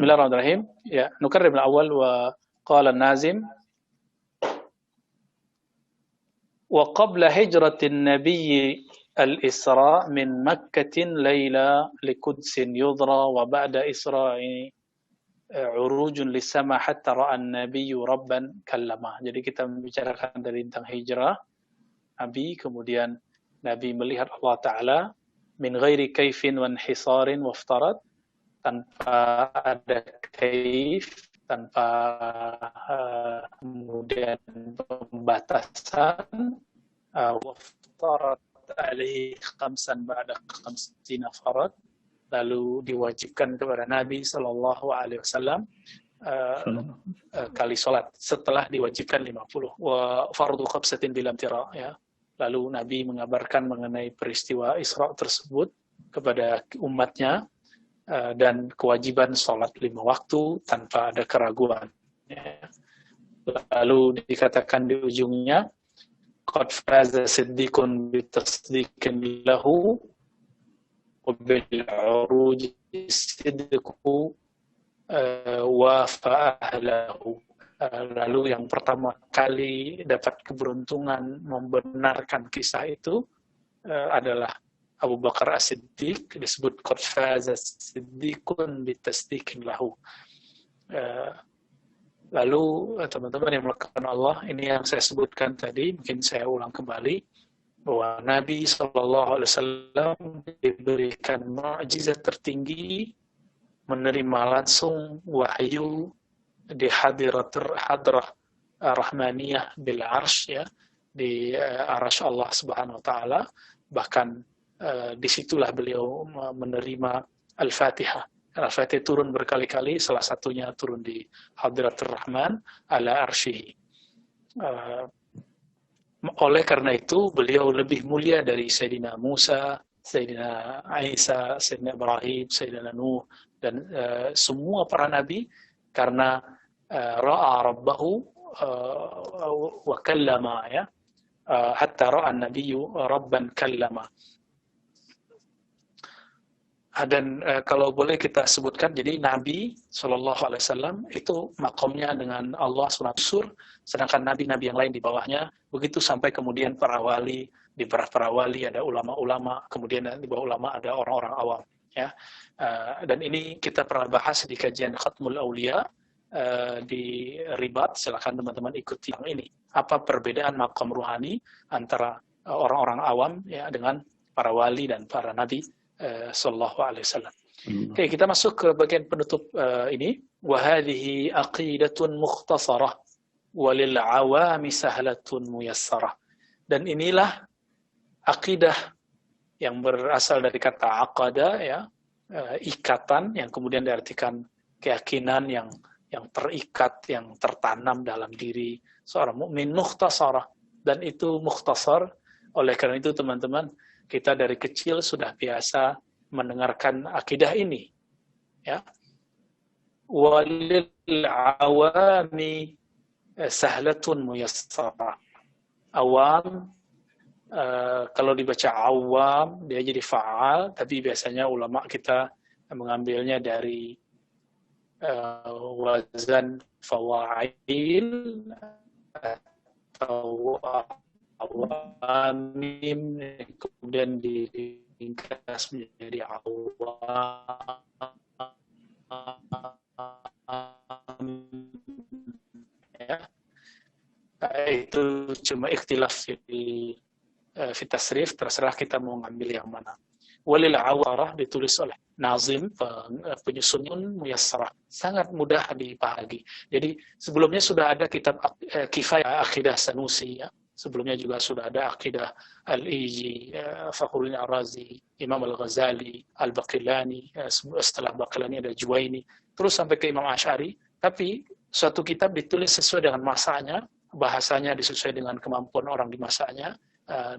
Bismillahirrahmanirrahim. Ya, nukarrim al-awwal wa qala an-nazim wa qabla hijratin nabiyyi al-isra min Makkatin layla liqudsin yudra wa ba'da isra'i urujun lisama hatta ra'a an-nabiyyu rabban kallama. Jadi kita membicarakan dari tentang hijrah Nabi, kemudian Nabi melihat Allah Ta'ala min ghairi kaifin wa inhisarin waftarat, tanpa ada kaif, tanpa kemudian pembatasan, waftarat alaihi khamsan ba'da khamsina farad, lalu diwajibkan kepada Nabi Sallallahu Alaihi Wasallam kali sholat setelah diwajibkan 50. Wa fardu khamsatin bilam tira, ya. Lalu Nabi mengabarkan mengenai peristiwa Isra tersebut kepada umatnya, dan kewajiban sholat 5 waktu tanpa ada keraguan. Ya. Lalu dikatakan di ujungnya, qad faza siddiqun bitasdiqin lahu bil uruj siddiqu wa fa'ahlahu. Lalu yang pertama kali dapat keberuntungan membenarkan kisah itu adalah Abu Bakar As-Siddiq, disebut qad faza siddiqun bitasdiqin lahu. Lalu teman-teman yang melakukan Allah, ini yang saya sebutkan tadi, mungkin saya ulang kembali, bahwa Nabi SAW diberikan mukjizat tertinggi, menerima langsung wahyu di hadrah rahmaniyah bil arsh, ya, di arsh Allah Subhanahu wa taala. Bahkan disitulah beliau menerima Al-Fatihah. Al-Fatihah turun berkali-kali, salah satunya turun di Hadratur Rahman ala arsyihi. Oleh karena itu, beliau lebih mulia dari Sayyidina Musa, Sayyidina Isa, Sayyidina Ibrahim, Sayyidina Nuh, dan semua para nabi, karena ra'a rabbahu wa kallama, ya, hatta ra'a an-nabiyyu rabban kallama. Dan kalau boleh kita sebutkan, jadi Nabi SAW itu makomnya dengan Allah SWT, sedangkan nabi-nabi yang lain di bawahnya. Begitu sampai kemudian para wali, di para wali ada ulama-ulama, kemudian di bawah ulama ada orang-orang awam. Ya. Dan ini kita pernah bahas di kajian Khatmul Aulia di Ribat. Silakan teman-teman ikuti yang ini. Apa perbedaan makom ruhani antara orang-orang awam, ya, dengan para wali dan para nabi sallallahu alaihi wasallam. Oke, kita masuk ke bagian penutup ini. Wa hadhihi aqidatun mukhtasarah walil awami sahlatun muyassarah. Dan inilah akidah yang berasal dari kata aqada, ya, ikatan, yang kemudian diartikan keyakinan yang terikat, yang tertanam dalam diri seorang mukmin, mukhtasarah, dan itu mukhtasar. Oleh karena itu teman-teman, kita dari kecil sudah biasa mendengarkan akidah ini, ya. Walil awami sahlatun muyassarah. Awam, kalau dibaca awam dia jadi fa'al, tapi biasanya ulama kita mengambilnya dari wazan fawa'il atau awamim, kemudian diringkas menjadi awam, ya. Itu cuma ikhtilaf di tasrif, terserah kita mau ngambil yang mana. Walil awarah ditulis oleh nazim, penyusun muyassarah, sangat mudah dipahami. Jadi sebelumnya sudah ada kitab Kifayah Aqidah Sanusi, ya. Sebelumnya juga sudah ada Aqidah Al-Iji, Fakhruddin Ar-Razi, Imam Al-Ghazali, Al-Baqillani, setelah Baqillani ada Juwaini, terus sampai ke Imam Asy'ari. Tapi suatu kitab ditulis sesuai dengan masanya, bahasanya disesuaikan dengan kemampuan orang di masanya.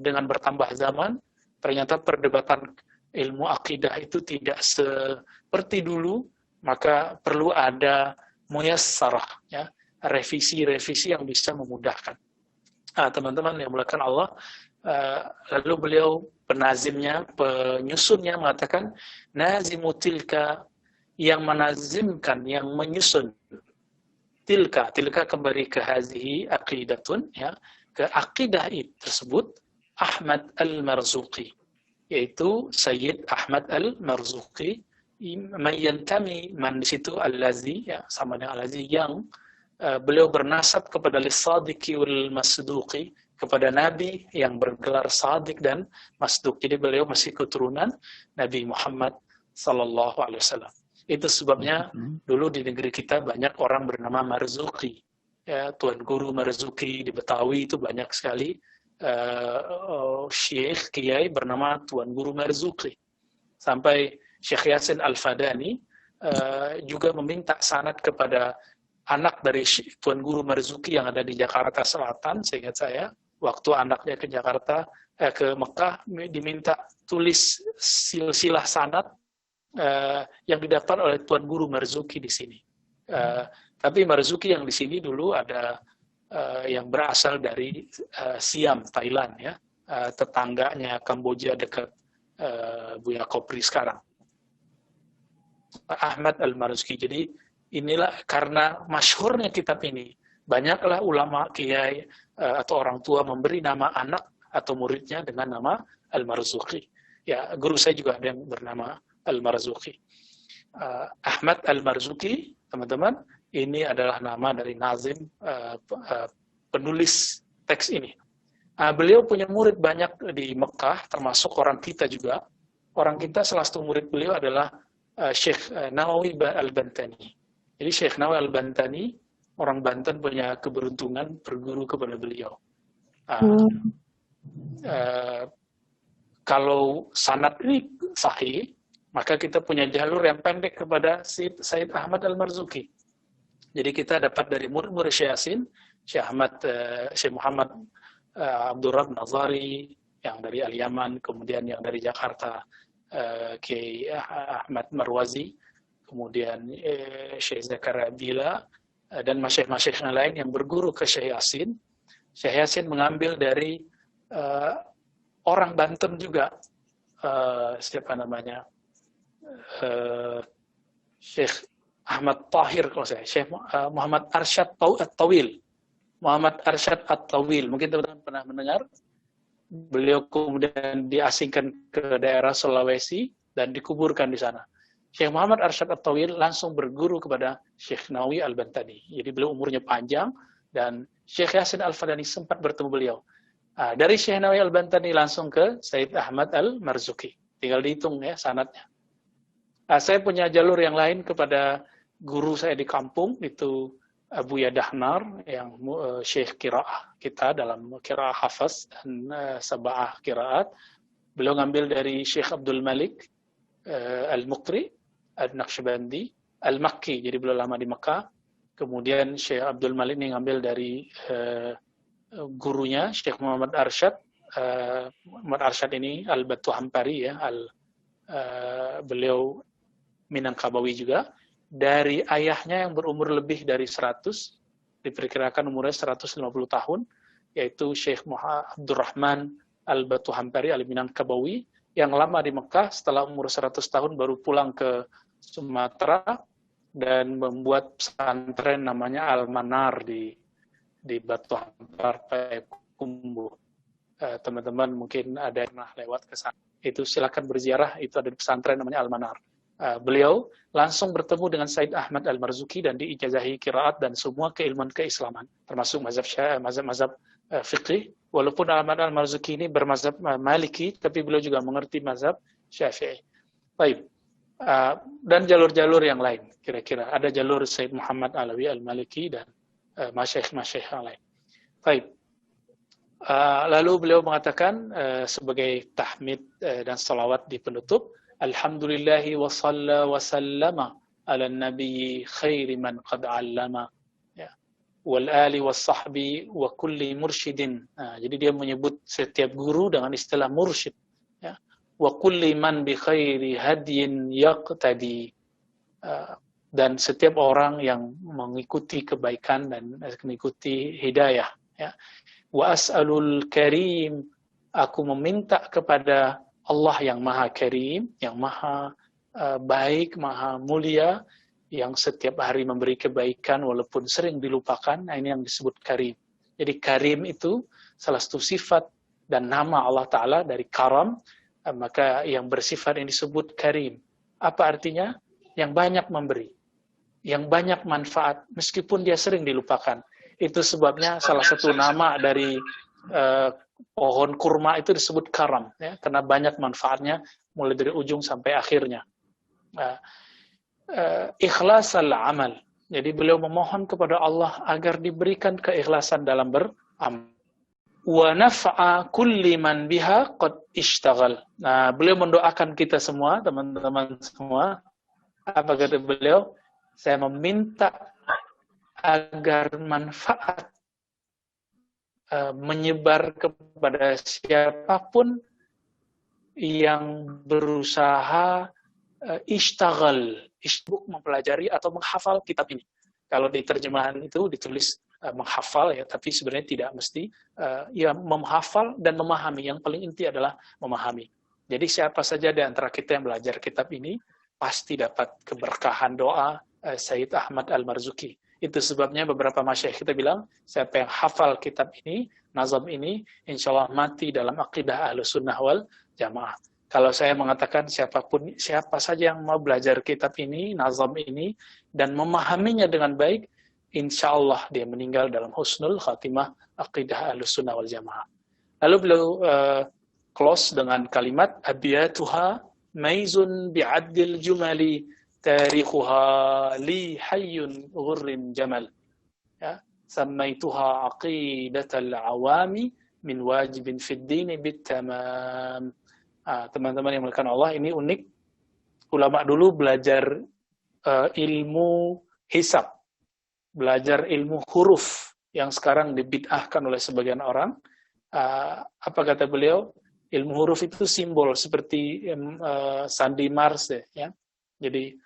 Dengan bertambah zaman, ternyata perdebatan ilmu akidah itu tidak seperti dulu, maka perlu ada muyassarah, ya, revisi-revisi yang bisa memudahkan. Teman-teman yang mulakan Allah, lalu beliau penazimnya, penyusunnya mengatakan, nazimu tilka yang menazimkan, yang menyusun. Tilka kembali ke hazihi aqidatun, ya, ke akidah tersebut Ahmad al-Marzuqi, yaitu Sayyid Ahmad al-Marzuqi, mayantami man di situ al-lazi, ya, sama dengan al-lazi, yang beliau bernasab kepada Lis-Sadiqi wal Masduqi, kepada Nabi yang bergelar Sadiq dan Masduq. Jadi beliau masih keturunan Nabi Muhammad sallallahu alaihi wasallam. Itu sebabnya dulu di negeri kita banyak orang bernama Marzuki. Ya, Tuan Guru Marzuki di Betawi itu banyak sekali syekh kiai bernama Tuan Guru Marzuki. Sampai Syekh Yasin Al-Fadani juga meminta sanad kepada anak dari Tuan Guru Marzuki yang ada di Jakarta Selatan, seingat saya, waktu anaknya ke Jakarta, ke Mekah, diminta tulis silsilah sanad yang didapat oleh Tuan Guru Marzuki di sini. Tapi Marzuki yang di sini dulu ada yang berasal dari Siam, Thailand, ya, tetangganya Kamboja dekat Buya Kopri sekarang. Ahmad al-Marzuki. Jadi inilah karena masyhurnya kitab ini, banyaklah ulama, kiai atau orang tua memberi nama anak atau muridnya dengan nama al-Marzuki. Ya, guru saya juga ada yang bernama al-Marzuki. Ahmad al-Marzuki, teman-teman, ini adalah nama dari nazim, penulis teks ini. Beliau punya murid banyak di Mekah, termasuk orang kita juga. Orang kita salah satu murid beliau adalah Syekh Nawawi Al-Bantani. Jadi Syekh Nawawi Al-Bantani, orang Banten, punya keberuntungan berguru kepada beliau. Kalau sanad ini sahih, maka kita punya jalur yang pendek kepada Sayyid Ahmad Al-Marzuki. Jadi kita dapat dari murid-murid Syekh Yasin, Syekh Muhammad Abdul Rabb Nazari, yang dari Al-Yaman, kemudian yang dari Jakarta, Kiai Ahmad Marwazi, kemudian Syekh Zakaria Bila, dan masyayikh-masyayikh yang lain yang berguru ke Syekh Yasin. Syekh Yasin mengambil dari orang Banten juga, siapa namanya, Syekh Ahmad Tahir, kalau saya, Syekh Muhammad Arsyad At-Tawil. Muhammad Arsyad At-Tawil, mungkin teman-teman pernah mendengar. Beliau kemudian diasingkan ke daerah Sulawesi dan dikuburkan di sana. Syekh Muhammad Arsyad At-Tawil langsung berguru kepada Syekh Nawawi Al-Bantani. Jadi beliau umurnya panjang, dan Syekh Yasin Al-Fadani sempat bertemu beliau. Dari Syekh Nawawi Al-Bantani langsung ke Sayyid Ahmad Al-Marzuki. Tinggal dihitung ya sanadnya. Saya punya jalur yang lain kepada guru saya di kampung, itu Buya Dahnar, yang Syekh Qiraah kita dalam Qiraah Hafaz dan Sab'ah Qiraat. Beliau ngambil dari Syekh Abdul Malik Al-Muqri Al-Naqsyabandi Al-Makki, jadi beliau lama di Mekah. Kemudian Syekh Abdul Malik ini ngambil dari gurunya Syekh Muhammad Arsyad. Muhammad Arsyad ini Al-Batu Hampari, ya, beliau Minangkabawi juga. Dari ayahnya yang berumur lebih dari 100, diperkirakan umurnya 150 tahun, yaitu Syekh Abdurrahman Al-Batu Hampari Al-Minangkabawi, yang lama di Mekah, setelah umur 100 tahun baru pulang ke Sumatera dan membuat pesantren namanya Al-Manar di Batu Hampar, Payakumbuh. Teman-teman mungkin ada yang pernah lewat ke sana. Itu silakan berziarah, itu ada di pesantren namanya Al-Manar. Beliau langsung bertemu dengan Sayyid Ahmad Al-Marzuki dan diijazahi qiraat dan semua keilmuan keislaman, termasuk mazhab fiqih. Walaupun Ahmad Al-Marzuki ini bermazhab Maliki, tapi beliau juga mengerti mazhab Syafi'i. Baik. Dan jalur-jalur yang lain, kira-kira ada jalur Sayyid Muhammad Alawi Al-Maliki dan masyayikh yang lain. Baik. Lalu beliau mengatakan sebagai tahmid dan salawat di penutup, Alhamdulillahi wa salla wa sallama ala nabiyyi khairi man qad allama, ya, wal ali was sahbi wa kulli mursyidin. Jadi dia menyebut setiap guru dengan istilah mursyid, ya. Wa kulli man bi khairi hadyin yaqtadi, dan setiap orang yang mengikuti kebaikan dan mengikuti hidayah, ya. Wa as'alul karim, aku meminta kepada Allah yang Maha Karim, yang Maha baik, maha mulia, yang setiap hari memberi kebaikan walaupun sering dilupakan. Nah, ini yang disebut karim. Jadi karim itu salah satu sifat dan nama Allah Ta'ala dari karam, maka yang bersifat yang disebut karim. Apa artinya? Yang banyak memberi, yang banyak manfaat, meskipun dia sering dilupakan. Itu sebabnya salah satu nama dari pohon kurma itu disebut karam, ya, karena banyak manfaatnya mulai dari ujung sampai akhirnya. Ikhlas al-amal. Jadi beliau memohon kepada Allah agar diberikan keikhlasan dalam beramal. Wa naf'a kulli man biha qad ishtaghal. Nah, beliau mendoakan kita semua, teman-teman semua. Apa kata beliau? Saya meminta agar manfaat menyebar kepada siapapun yang berusaha ishtaghal, mempelajari atau menghafal kitab ini. Kalau di terjemahan itu ditulis menghafal, ya, tapi sebenarnya tidak mesti. Ya, menghafal dan memahami. Yang paling inti adalah memahami. Jadi siapa saja di antara kita yang belajar kitab ini pasti dapat keberkahan doa Sayyid Ahmad Al-Marzuki. Itu sebabnya beberapa masyayikh kita bilang, siapa yang hafal kitab ini, nazam ini, insya Allah mati dalam akidah Ahlus Sunnah wal Jamaah. Kalau saya mengatakan siapa saja yang mau belajar kitab ini, nazam ini, dan memahaminya dengan baik, insya Allah dia meninggal dalam husnul khatimah aqidah Ahlus Sunnah wal Jamaah. Lalu beliau close dengan kalimat abiyatuha maizun bi'addil jumali tarikhuha li hayyun ghurrin jamal. Ya, sammaituha aqidatal awami min wajibin fid dini bitamam. Teman-teman yang melakukan Allah, ini unik. Ulama dulu belajar ilmu hisab, belajar ilmu huruf yang sekarang dibid'ahkan oleh sebagian orang. Apa kata beliau? Ilmu huruf itu simbol seperti sandi Mars, ya. Jadi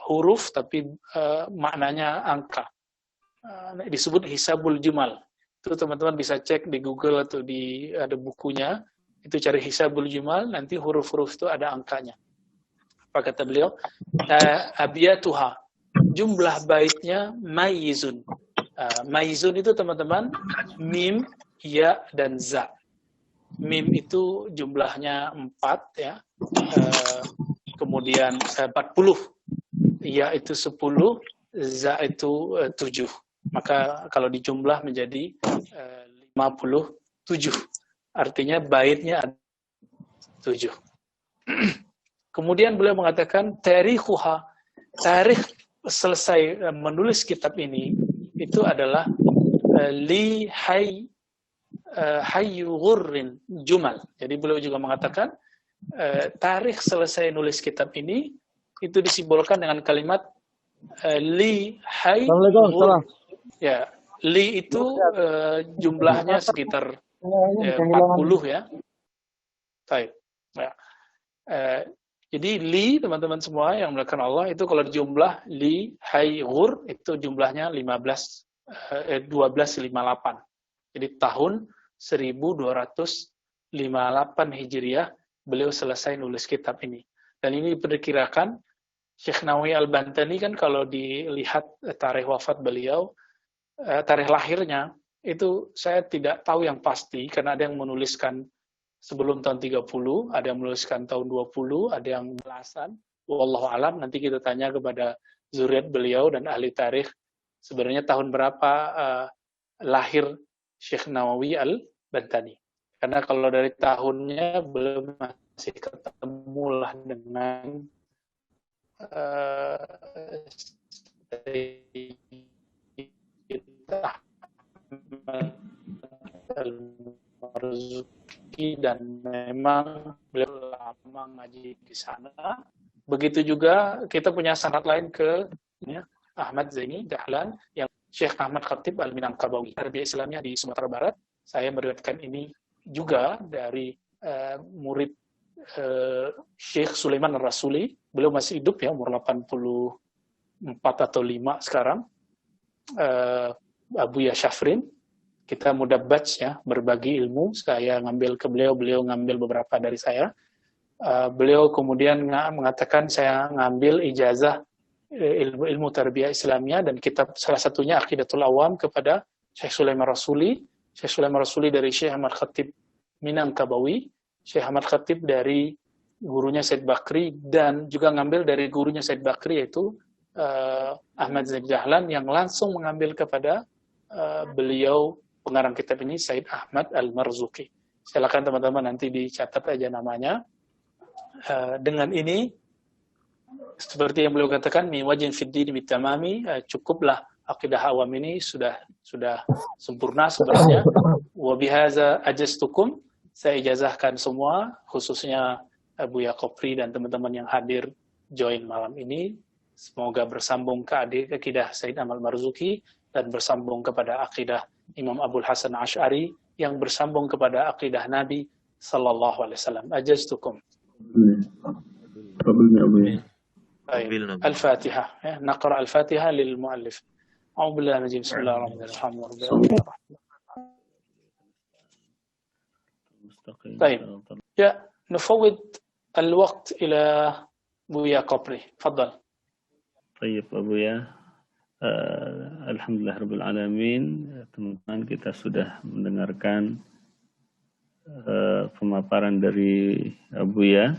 huruf tapi maknanya angka. Disebut hisabul jumal. Itu teman-teman bisa cek di Google atau ada bukunya. Itu cari hisabul jumal, nanti huruf-huruf itu ada angkanya. Apa kata beliau? Abiyatuha, jumlah baitnya mayizun. Mayizun itu teman-teman mim, ya, dan za. Mim itu jumlahnya 4, ya. Kemudian 40. Ya itu 10, za itu 7. Maka kalau dijumlah menjadi 57. Artinya baitnya ada 7. Kemudian beliau mengatakan tarikhuha, tarikh selesai menulis kitab ini itu adalah li hayyu ghurrin jumal. Jadi beliau juga mengatakan tarikh selesai nulis kitab ini itu disimbolkan dengan kalimat li hayy. Ya, li itu jumlahnya sekitar 40, ya. Baik. Ya. Jadi li, teman-teman semua yang melakukan Allah, itu kalau jumlah li hay ghur itu jumlahnya 1258. Jadi tahun 1258 Hijriah beliau selesai nulis kitab ini. Dan ini diperkirakan Syekh Nawawi Al-Bantani kan kalau dilihat tarikh wafat beliau, tarikh lahirnya itu saya tidak tahu yang pasti, karena ada yang menuliskan sebelum tahun 30, ada yang menuliskan tahun 20, ada yang belasan. Wallahu alam, nanti kita tanya kepada zuriat beliau dan ahli tarikh, sebenarnya tahun berapa lahir Syekh Nawawi Al-Bantani. Karena kalau dari tahunnya belum masih ketemu lah dengan Al-Marzuki, dan memang beliau lama ngaji di sana. Begitu juga kita punya sanad lain ke Ahmad Zaini Dahlan yang Syekh Ahmad Khatib Al-Minangkabawi, Tarbiyah Islamnya di Sumatera Barat. Saya meriwayatkan ini juga dari murid Syekh Sulaiman Ar-Rasuli. Beliau masih hidup, ya, umur 84 atau 5 sekarang. Abu Yashafrin, kita mudah batch, ya, berbagi ilmu. Saya ngambil ke beliau, beliau ngambil beberapa dari saya. Beliau kemudian mengatakan saya ngambil ijazah ilmu tarbiyah Islamiyah dan kitab salah satunya Aqidatul Awam kepada Syekh Sulaiman Rasuli. Syekh Sulaiman Rasuli dari Syekh Ahmad Khatib Minangkabawi, Syekh Ahmad Khatib dari gurunya Said Bakri, dan juga ngambil dari gurunya Said Bakri yaitu Ahmad Zaid Dahlan, yang langsung mengambil kepada beliau pengarang kitab ini, Said Ahmad Al-Marzuki. Silakan teman-teman nanti dicatat aja namanya. Dengan ini, seperti yang beliau katakan, mi wajin fiddin bitamami, cukuplah akidah awam ini sudah sempurna sebenarnya. Wa bihaza ajastukum, saya ijazahkan semua, khususnya Buya Kopri dan teman-teman yang hadir join malam ini. Semoga bersambung ke akidah Said Ahmad Marzuki dan bersambung kepada akidah Imam Abul Hasan Asy'ari yang bersambung kepada akidah Nabi sallallahu alaihi wasallam. Ajaztukum. Al-Fatihah. Naqra Al-Fatihah lil muallif. A'udzu billahi minaz Bismillahirrahmanirrahim. طيب يا نفوض الوقت إلى بويا كوبري تفضل. طيب Buya, Alhamdulillah Rabbil Alamin. Teman-teman, kita sudah mendengarkan pemaparan dari Buya.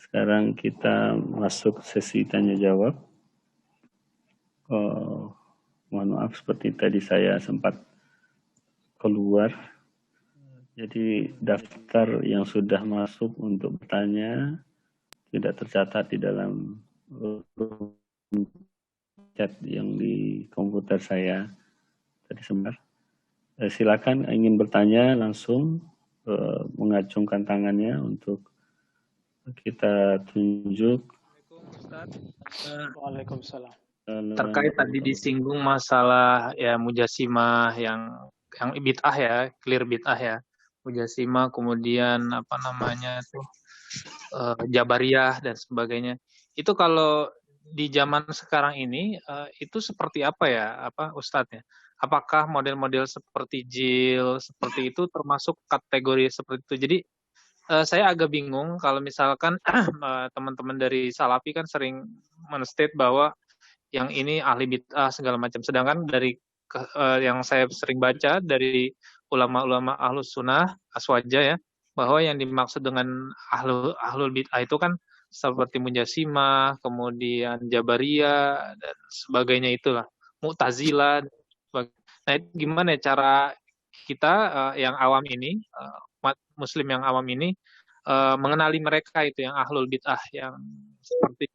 Sekarang kita masuk sesi tanya jawab. Mohon maaf seperti tadi saya sempat keluar. Jadi daftar yang sudah masuk untuk bertanya tidak tercatat di dalam chat yang di komputer saya tadi sebentar. Silakan ingin bertanya langsung mengacungkan tangannya untuk kita tunjuk. Waalaikumsalam. Terkait tadi disinggung masalah ya mujasimah yang bid'ah ya, clear bid'ah ya. Mujasimah, kemudian apa namanya tuh Jabariyah dan sebagainya. Itu kalau di zaman sekarang ini itu seperti apa ya, Ustadz ya? Apakah model-model seperti jil seperti itu termasuk kategori seperti itu? Jadi saya agak bingung kalau misalkan teman-teman dari Salafi kan sering men-state bahwa yang ini ahli bid'ah segala macam. Sedangkan dari yang saya sering baca dari ulama-ulama ahlus sunnah aswaja ya, bahwa yang dimaksud dengan ahlul bid'ah itu kan seperti Mujasimah, kemudian Jabariyah dan sebagainya itulah, Mu'tazilah. Nah, itu gimana ya cara kita yang awam ini, umat muslim yang awam ini mengenali mereka itu yang ahlul bid'ah yang seperti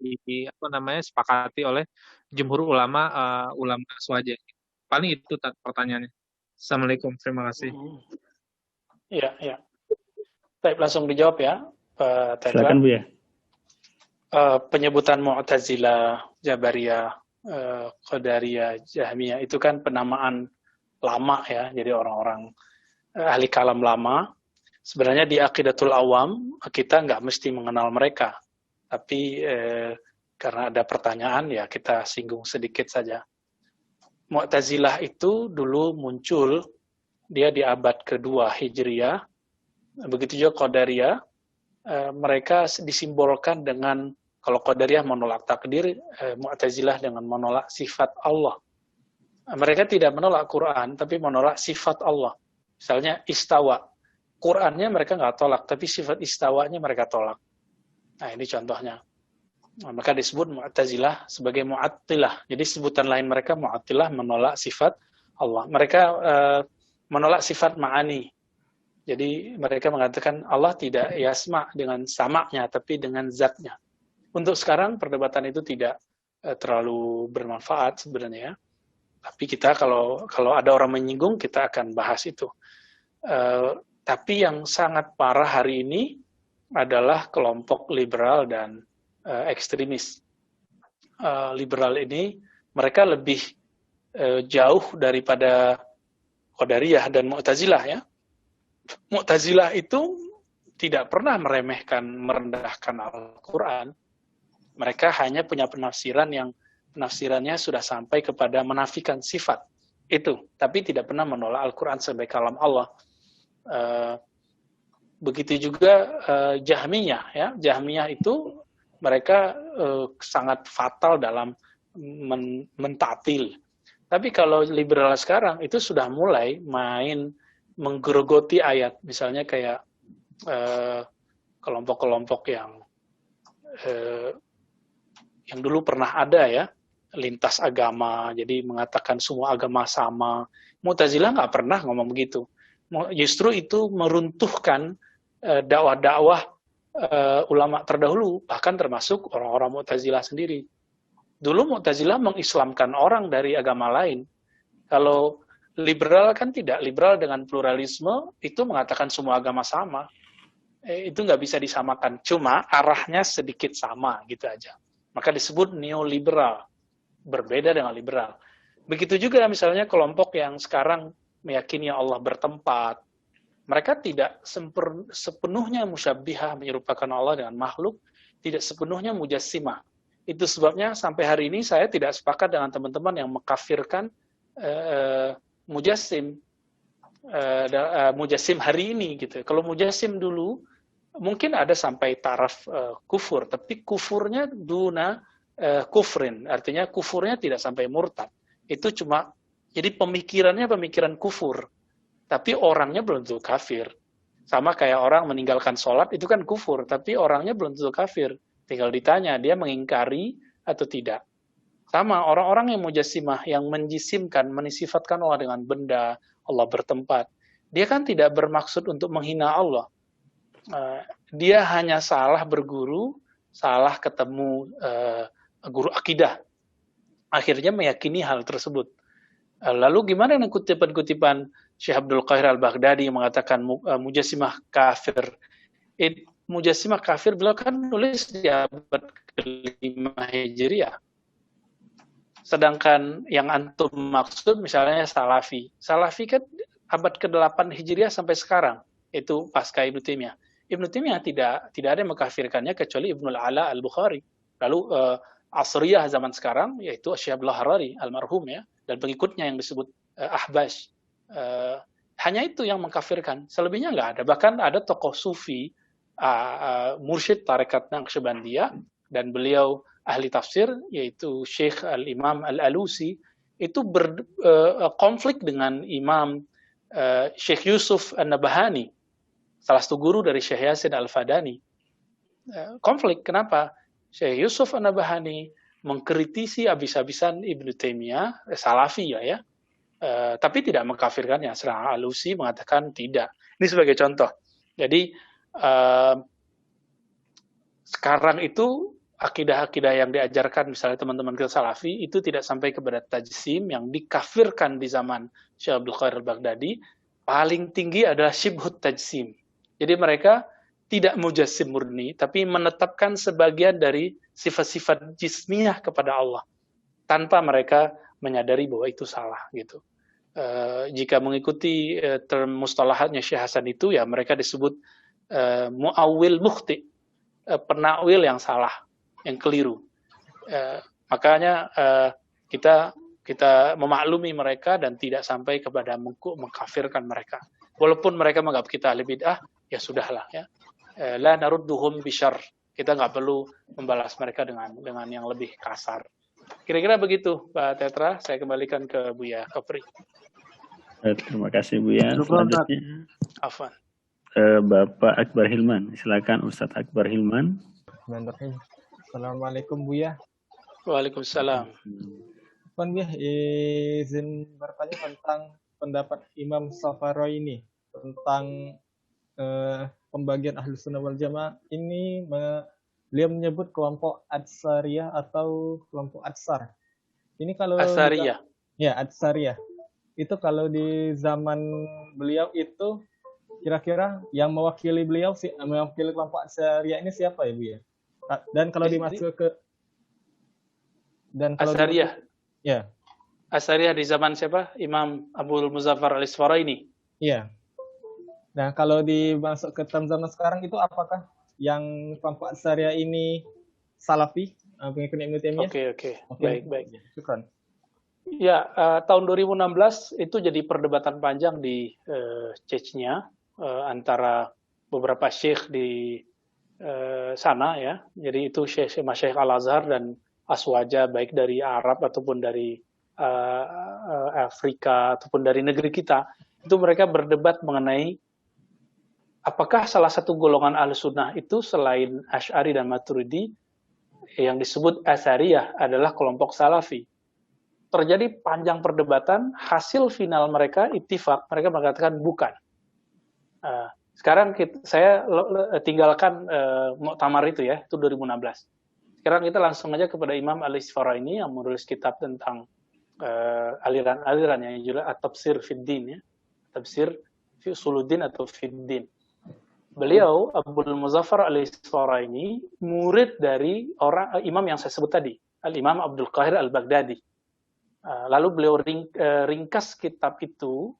sepakati oleh jumhur ulama aswaja. Paling itu pertanyaannya. Assalamualaikum, terima kasih. Iya. Baik, langsung dijawab ya, Pak Tedra. Silakan Bu ya. Penyebutan Mu'tazilah, Jabariyah, Qadariyah, Jahmiyah itu kan penamaan lama ya, jadi orang-orang ahli kalam lama. Sebenarnya di Aqidatul Awam kita nggak mesti mengenal mereka, tapi karena ada pertanyaan ya kita singgung sedikit saja. Mu'tazilah itu dulu muncul, dia di abad kedua Hijriyah, begitu juga Qadariyah. Mereka disimbolkan dengan, kalau Qadariyah menolak takdir, Mu'tazilah dengan menolak sifat Allah. Mereka tidak menolak Quran, tapi menolak sifat Allah. Misalnya istawa, Qurannya mereka nggak tolak, tapi sifat istawanya mereka tolak. Nah ini contohnya. Maka disebut Mu'tazilah sebagai Mu'attilah. Jadi sebutan lain mereka Mu'attilah, menolak sifat Allah. Mereka menolak sifat ma'ani. Jadi mereka mengatakan Allah tidak yasma dengan samanya, tapi dengan zatnya. Untuk sekarang perdebatan itu tidak terlalu bermanfaat sebenarnya. Tapi kita kalau ada orang menyinggung, kita akan bahas itu. Tapi yang sangat parah hari ini adalah kelompok liberal dan ekstremis. Liberal ini mereka lebih jauh daripada Qadariyah dan Mu'tazilah ya. Mu'tazilah itu tidak pernah merendahkan Al-Quran. Mereka hanya punya penafsiran yang penafsirannya sudah sampai kepada menafikan sifat itu, tapi tidak pernah menolak Al-Quran sebagai kalam Allah. Begitu juga Jahmiyah, ya. Jahmiyah itu mereka sangat fatal dalam mentaktil. Tapi kalau liberal sekarang itu sudah mulai main menggerogoti ayat, misalnya kayak kelompok-kelompok yang dulu pernah ada ya, lintas agama, jadi mengatakan semua agama sama. Mu'tazilah nggak pernah ngomong begitu. Justru itu meruntuhkan dakwah-dakwah ulama terdahulu, bahkan termasuk orang-orang Mu'tazilah sendiri. Dulu Mu'tazilah mengislamkan orang dari agama lain. Kalau liberal kan tidak. Liberal dengan pluralisme itu mengatakan semua agama sama. Itu nggak bisa disamakan. Cuma arahnya sedikit sama gitu aja. Maka disebut neoliberal. Berbeda dengan liberal. Begitu juga misalnya kelompok yang sekarang meyakini Allah bertempat. Mereka tidak sepenuhnya musyabbihah, menyerupakan Allah dengan makhluk, tidak sepenuhnya mujassimah. Itu sebabnya sampai hari ini saya tidak sepakat dengan teman-teman yang mengkafirkan mujassim hari ini gitu. Kalau mujassim dulu mungkin ada sampai taraf kufur, tapi kufurnya duna kufrin, artinya kufurnya tidak sampai murtad. Itu cuma jadi pemikirannya pemikiran kufur, tapi orangnya belum tentu kafir. Sama kayak orang meninggalkan sholat itu kan kufur, tapi orangnya belum tentu kafir. Tinggal ditanya dia mengingkari atau tidak. Sama orang-orang yang mujassimah, yang menjisimkan, menisifatkan Allah dengan benda, Allah bertempat. Dia kan tidak bermaksud untuk menghina Allah. Dia hanya salah berguru, salah ketemu guru akidah. Akhirnya meyakini hal tersebut. Lalu gimana dengan kutipan-kutipan Syekh Abdul Qahir Al-Baghdadi yang mengatakan mujassimah kafir? Mujassimah kafir beliau kan nulis di abad ke-5 Hijriah. Sedangkan yang antum maksud misalnya Salafi. Salafi kan abad ke-8 Hijriah sampai sekarang. Itu pasca Ibnu Taimiyah. Ibnu Taimiyah tidak ada yang mengkafirkannya kecuali Ibnu Al-Ala Al-Bukhari. Lalu Asriyah zaman sekarang yaitu Syekh Abdullah Harari almarhum ya, dan pengikutnya yang disebut Ahbash. Hanya itu yang mengkafirkan. Selebihnya nggak ada. Bahkan ada tokoh sufi mursyid tarekat Naqsyabandiyah dan beliau ahli tafsir yaitu Syekh Al-Imam Al-Alusi itu berkonflik dengan Imam Syekh Yusuf An-Nabhani, salah satu guru dari Syekh Yasin Al-Fadani. Konflik, kenapa? Syekh Yusuf An-Nabhani mengkritisi habis-habisan Ibnu Taimiyah, Salafi ya, tapi tidak mengkafirkannya. Sedangkan Al-Alusi mengatakan tidak. Ini sebagai contoh. Jadi sekarang itu akidah-akidah yang diajarkan misalnya teman-teman kita Salafi itu tidak sampai kepada tajsim yang dikafirkan di zaman Syekh Abdul Qadir Al-Baghdadi. Paling tinggi adalah syibhut tajsim. Jadi mereka tidak mujassim murni, tapi menetapkan sebagian dari sifat-sifat jismiyah kepada Allah tanpa mereka menyadari bahwa itu salah gitu. Jika mengikuti term mustalahatnya Syekh Hasan itu ya mereka disebut mu'awwil mukhti, penakwil yang salah, yang keliru. Makanya kita memaklumi mereka dan tidak sampai kepada mengkafirkan mereka. Walaupun mereka menganggap kita ahli bid'ah, ya sudahlah ya. La narudduhum bisyarr. Kita nggak perlu membalas mereka dengan yang lebih kasar. Kira-kira begitu, Pak Tetra. Saya kembalikan ke Buya Kopri. Terima kasih Buya. Selanjutnya, Afwan. Bapak Akbar Hilman. Silakan Ustadz Akbar Hilman. Assalamualaikum Buya. Waalaikumsalam. Buya, izin bertanya tentang pendapat Imam Safaroi ini tentang pembagian Ahlus Sunnah wal Jamaah ini. Beliau menyebut kelompok Atsariyah atau kelompok Atsar. Ini kalau Atsariyah. Ya, Atsariyah. Itu kalau di zaman beliau itu kira-kira yang mewakili beliau mewakili kelompok Atsariyah ini siapa ya, Bu ya? Dan kalau dimasuk ke Atsariyah. Ya. Atsariyah di zaman siapa? Imam Abdul Muzaffar Al-Isfaraini. Iya. Nah, kalau dimasuk ke term zaman sekarang itu apakah yang kelompok Atsariyah ini Salafi, pengikut Ibnu Taimiyah? Oke. Baik. Syukran. Ya, tahun 2016 itu jadi perdebatan panjang di Chechnya antara beberapa syekh di sana ya. Jadi itu Syekh Al-Azhar dan Aswaja baik dari Arab ataupun dari Afrika ataupun dari negeri kita, itu mereka berdebat mengenai apakah salah satu golongan Ahlussunnah itu selain Asy'ari dan Maturidi yang disebut Atsariyah adalah kelompok Salafi. Terjadi panjang perdebatan, hasil final mereka ittifaq, mereka mengatakan bukan. Sekarang saya tinggalkan muktamar itu ya, itu 2016. Sekarang kita langsung aja kepada Imam Al-Isfaraini yang menulis kitab tentang aliran-aliran yang juga at-tafsir fid-din ya. Tafsir fi usuluddin atau fid-din. Beliau Abdul Muzaffar Al-Isfaraini murid dari imam yang saya sebut tadi, Al-Imam Abdul Qahir Al-Baghdadi. Lalu beliau ringkas kitab itu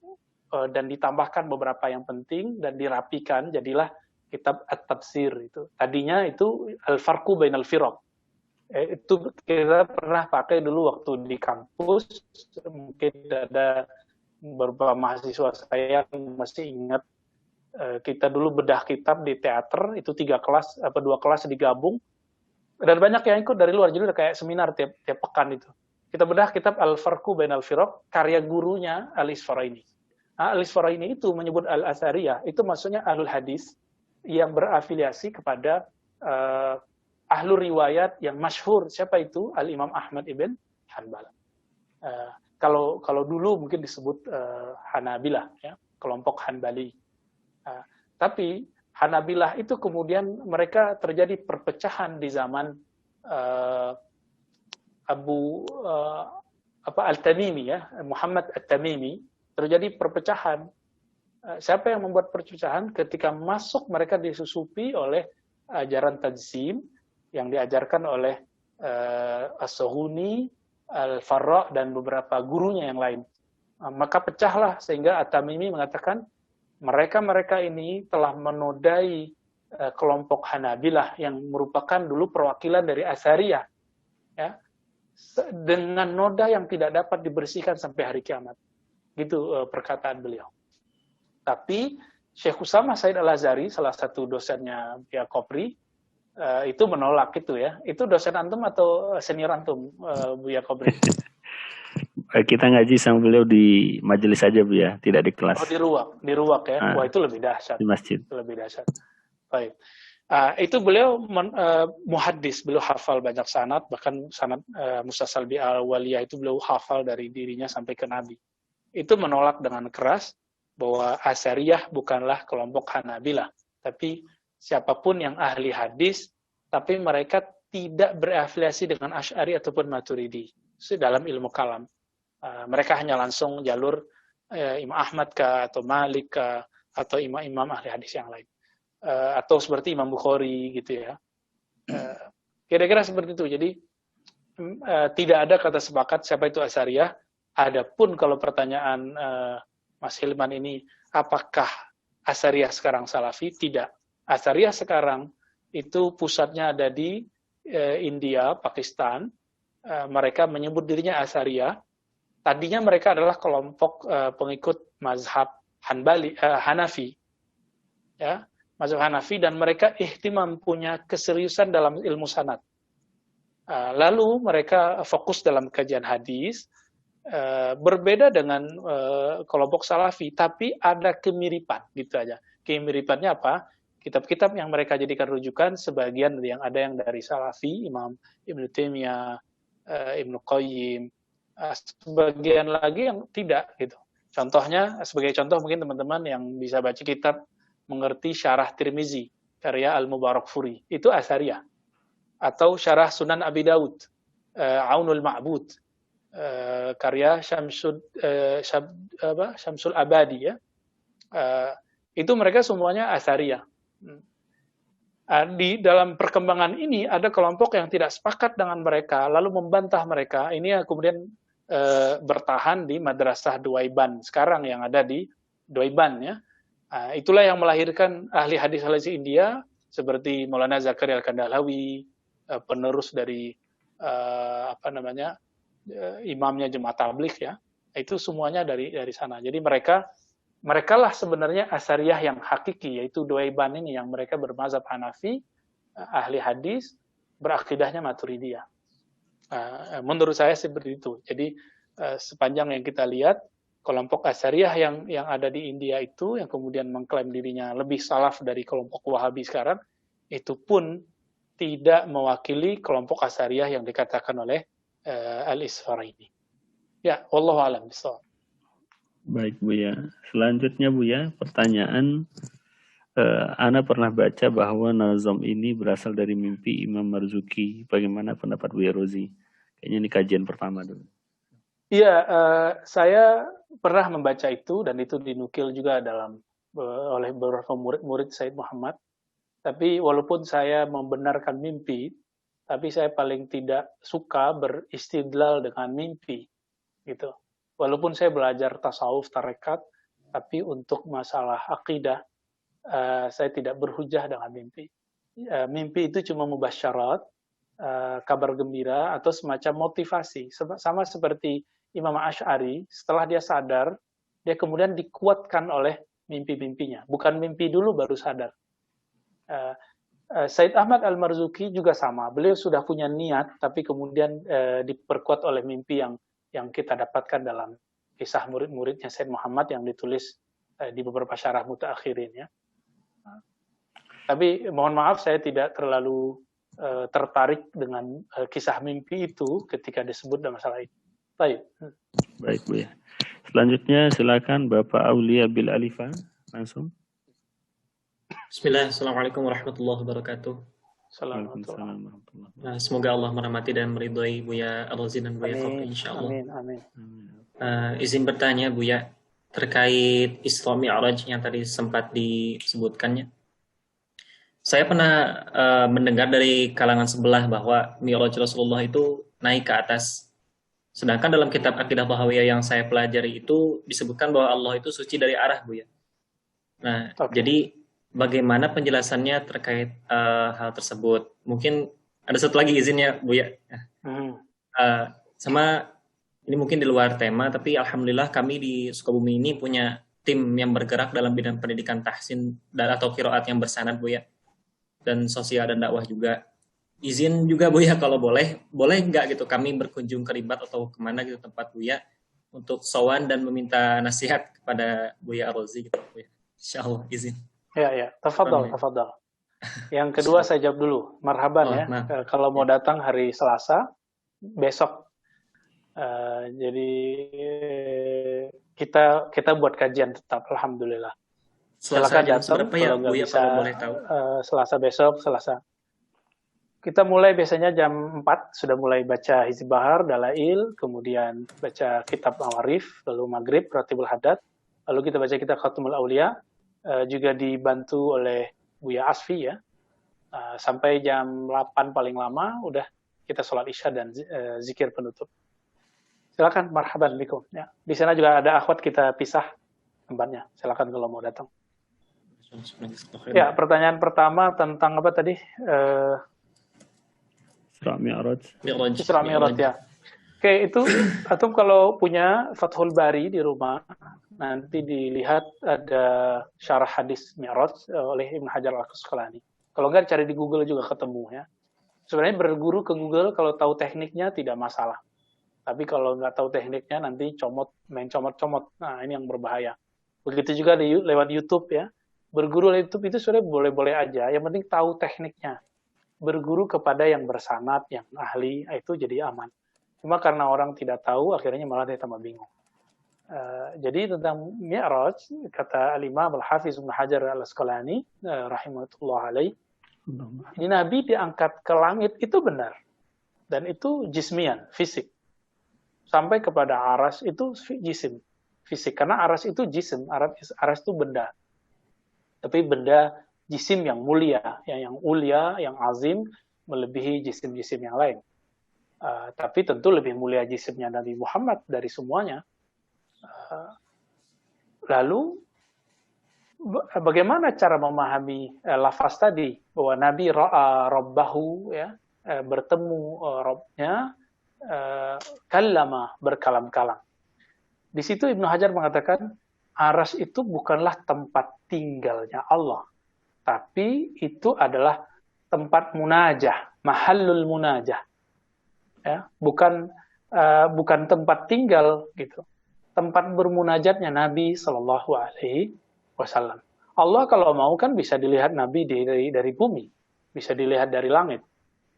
dan ditambahkan beberapa yang penting dan dirapikan, jadilah kitab At-Tafsir itu. Tadinya itu Al-Farqu Bainal Firaq. Itu kita pernah pakai dulu waktu di kampus, mungkin ada beberapa mahasiswa saya yang masih ingat, kita dulu bedah kitab di teater, itu 2 kelas digabung, dan banyak yang ikut dari luar, jadi udah kayak seminar tiap pekan itu. Kita bedah kitab Al-Farqu Bainal Firaq, karya gurunya Al-Isfaraini. Al-Isfaraini itu menyebut Al-Atsariyah, itu maksudnya Ahlul Hadis yang berafiliasi kepada ahlu riwayat yang masyhur. Siapa itu? Al-Imam Ahmad ibn Hanbal. Kalau dulu mungkin disebut Hanabilah, ya, kelompok Hanbali. Tapi Hanabilah itu kemudian mereka terjadi perpecahan di zaman Al-Tamimi ya, Muhammad At-Tamimi, terjadi perpecahan. Siapa yang membuat perpecahan? Ketika masuk mereka disusupi oleh ajaran tajsim yang diajarkan oleh As-Suhuni, Al-Farra dan beberapa gurunya yang lain. Maka pecahlah sehingga At-Tamimi mengatakan mereka ini telah menodai kelompok Hanabilah yang merupakan dulu perwakilan dari Atsariyah, ya, dengan noda yang tidak dapat dibersihkan sampai hari kiamat. Gitu perkataan beliau. Tapi Syekh Usamah Said Al-Azhari, salah satu dosennya Buya Qobri, itu menolak itu ya. Itu dosen antum atau senior antum, Buya Qobri? Kita ngaji sama beliau di majelis saja, Bu ya, tidak di kelas. Oh, di ruwak ya. Wah, itu lebih dahsyat. Di masjid. Itu lebih dahsyat. Baik. Itu beliau muhaddis, beliau hafal banyak sanad, bahkan sanad Mustasal bi al-Waliyah itu beliau hafal dari dirinya sampai ke Nabi. Itu menolak dengan keras bahwa Atsariyah bukanlah kelompok Hanabilah, tapi siapapun yang ahli hadis, tapi mereka tidak berafiliasi dengan Asy'ari ataupun Maturidi dalam ilmu kalam. Mereka hanya langsung jalur Imam Ahmad atau Malik atau imam-imam ahli hadis yang lain. Atau seperti Imam Bukhari gitu ya. Kira-kira seperti itu. Jadi tidak ada kata sepakat siapa itu Atsariyah. Adapun kalau pertanyaan Mas Hilman ini, apakah Atsariyah sekarang Salafi? Tidak. Atsariyah sekarang itu pusatnya ada di India, Pakistan. Mereka menyebut dirinya Atsariyah. Tadinya mereka adalah kelompok pengikut mazhab Hanafi. Ya, mazhab Hanafi, dan mereka ihtimam, punya keseriusan dalam ilmu sanad. Lalu mereka fokus dalam kajian hadis, berbeda dengan kelompok Salafi, tapi ada kemiripan, gitu aja. Kemiripannya apa? Kitab-kitab yang mereka jadikan rujukan, sebagian yang ada yang dari Salafi, Imam Ibnu Taimiyah, Ibnu Qayyim, sebagian lagi yang tidak, gitu. Contohnya, sebagai contoh mungkin teman-teman yang bisa baca kitab mengerti Syarah Tirmizi karya Al-Mubarakfuri, itu Atsariyah. Atau Syarah Sunan Abi Daud, Aunul Ma'bud, karya Syamsul Abadi ya. Itu mereka semuanya Atsariyah. Di dalam perkembangan ini ada kelompok yang tidak sepakat dengan mereka lalu membantah mereka. Ini yang kemudian bertahan di Madrasah Duaiban sekarang yang ada di Duaiban ya. Itulah yang melahirkan ahli hadis India seperti Maulana Zakaria Al-Kandalawi, penerus dari imamnya Jemaat Tabligh ya. Itu semuanya dari sana. Jadi mereka mereka lah sebenarnya Asy'ariyah yang hakiki, yaitu Duaiban ini yang mereka bermazhab Hanafi, ahli hadis, berakidahnya Maturidiyah. Menurut saya seperti itu. Jadi sepanjang yang kita lihat, kelompok Asy'ariyah yang ada di India itu, yang kemudian mengklaim dirinya lebih salaf dari kelompok Wahabi sekarang, itu pun tidak mewakili kelompok Asy'ariyah yang dikatakan oleh Al-Isfaraini. Ya, wallahu a'lam bishawab. Baik Buya. Selanjutnya Buya, pertanyaan. Ana pernah baca bahwa nazam ini berasal dari mimpi Imam Marzuki. Bagaimana pendapat Buya Rozi? Kayaknya ini kajian pertama dulu. Iya, saya pernah membaca itu dan itu dinukil juga oleh beberapa murid-murid Said Muhammad. Tapi walaupun saya membenarkan mimpi, tapi saya paling tidak suka beristidlal dengan mimpi, gitu. Walaupun saya belajar tasawuf, tarekat, tapi untuk masalah akidah, saya tidak berhujah dengan mimpi. Mimpi itu cuma mubasyarat, kabar gembira, atau semacam motivasi. Sama seperti Imam Asy'ari, setelah dia sadar, dia kemudian dikuatkan oleh mimpi-mimpinya. Bukan mimpi dulu baru sadar. Said Ahmad Al-Marzuki juga sama. Beliau sudah punya niat, tapi kemudian diperkuat oleh mimpi yang kita dapatkan dalam kisah murid-muridnya Said Muhammad yang ditulis di beberapa syarah mutaakhirin. Ya. Tapi mohon maaf, saya tidak terlalu tertarik dengan kisah mimpi itu ketika disebut dalam masalah itu. Baik. Baik Bu ya. Selanjutnya silakan Bapak Aulia Bil Alifa langsung. Bismillah, Assalamualaikum warahmatullahi wabarakatuh. Assalamualaikum. Semoga Allah merahmati dan meridhai Buya Ar-Razi dan Buya Fakri, insyaallah. Amin. Izin bertanya Buya terkait Isra Mi'raj yang tadi sempat disebutkannya. Saya pernah mendengar dari kalangan sebelah bahwa Mi'raj Rasulullah itu naik ke atas. Sedangkan dalam kitab Aqidah Tahawiyah yang saya pelajari itu disebutkan bahwa Allah itu suci dari arah, Buya. Nah, jadi bagaimana penjelasannya terkait hal tersebut? Mungkin ada satu lagi izinnya, Buya. Sama ini mungkin di luar tema, tapi alhamdulillah kami di Sukabumi ini punya tim yang bergerak dalam bidang pendidikan tahsin dan atau qiraat yang bersanad, Buya. Dan sosial dan dakwah juga. Izin juga Buya kalau boleh nggak gitu kami berkunjung ke Ribat atau kemana gitu tempat Buya untuk sowan dan meminta nasihat kepada Buya Ar-Razi gitu, Buya. Insyaallah izin. Ya, tafadhal. Yang kedua saya jawab dulu. Marhaban ya. Kalau mau datang hari Selasa besok. Jadi kita buat kajian tetap, alhamdulillah. Selasa jam berapa ya, Buya, kalau boleh tahu? Selasa besok, Selasa. Kita mulai biasanya jam 4, sudah mulai baca Hizb Bahar, Dalail, kemudian baca kitab Mawarif, lalu Maghrib, Ratibul Haddad, lalu kita baca kitab Khatimul Aulia, juga dibantu oleh Buya Asfi ya, sampai jam 8 paling lama, udah kita sholat Isya dan zikir penutup. Silakan, marhaban bikum. Ya. Di sana juga ada akhwat, kita pisah tempatnya. Silakan kalau mau datang. Ya, pertanyaan pertama tentang apa tadi? Isra Mi'raj. Isra Mi'raj ya. Oke, itu antum kalau punya Fathul Bari di rumah, nanti dilihat ada syarah hadis Mi'raj oleh Ibnu Hajar Al-Asqalani. Kalau enggak cari di Google juga ketemu ya. Sebenarnya berguru ke Google kalau tahu tekniknya tidak masalah. Tapi kalau nggak tahu tekniknya nanti main comot-comot. Nah, ini yang berbahaya. Begitu juga lewat YouTube ya. Berguru lewat YouTube itu sebenarnya boleh-boleh aja. Yang penting tahu tekniknya. Berguru kepada yang bersanad, yang ahli, itu jadi aman. Cuma karena orang tidak tahu, akhirnya malah dia tambah bingung. Jadi tentang Mi'raj, kata Al-Imam Al-Hafiz Ibnu Hajar Al-Asqalani, rahimahullah alaih, ini Nabi diangkat ke langit itu benar. Dan itu jismian, fisik. Sampai kepada aras itu jisim, fisik. Karena aras itu jisim, aras itu benda. Tapi benda jisim yang mulia, yang ulia, yang azim, melebihi jisim-jisim yang lain. Tapi tentu lebih mulia jisimnya Nabi Muhammad dari semuanya. Lalu, bagaimana cara memahami lafaz tadi? Bahwa Nabi ra'a rabbahu, ya, bertemu Rabbnya, kallama, berkalam-kalam. Di situ Ibnu Hajar mengatakan, aras itu bukanlah tempat tinggalnya Allah, tapi itu adalah tempat munajah, mahallul munajah, ya, bukan tempat tinggal gitu, tempat bermunajatnya Nabi Shallallahu Alaihi Wasallam. Allah kalau mau kan bisa dilihat Nabi dari bumi, bisa dilihat dari langit.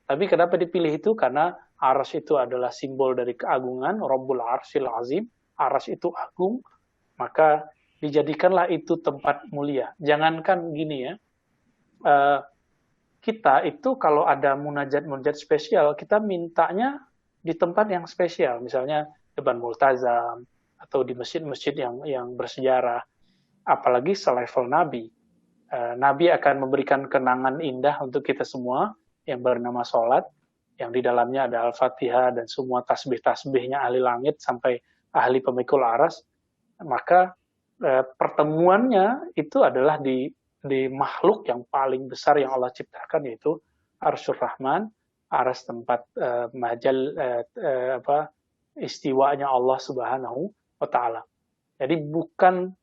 Tapi kenapa dipilih itu? Karena aras itu adalah simbol dari keagungan, Rabbul Arsyil Azim, aras itu agung, maka dijadikanlah itu tempat mulia. Jangankan gini ya, kita itu kalau ada munajat-munajat spesial, kita mintanya di tempat yang spesial, misalnya depan multazam atau di masjid-masjid yang bersejarah. Apalagi selevel Nabi. Nabi akan memberikan kenangan indah untuk kita semua yang bernama sholat, yang di dalamnya ada Al-Fatihah dan semua tasbih-tasbihnya ahli langit sampai ahli pemikul aras. Maka pertemuannya itu adalah di makhluk yang paling besar yang Allah ciptakan, yaitu Arsyur Rahman, aras tempat majal istiwanya Allah Subhanahu wa Ta'ala. Jadi bukan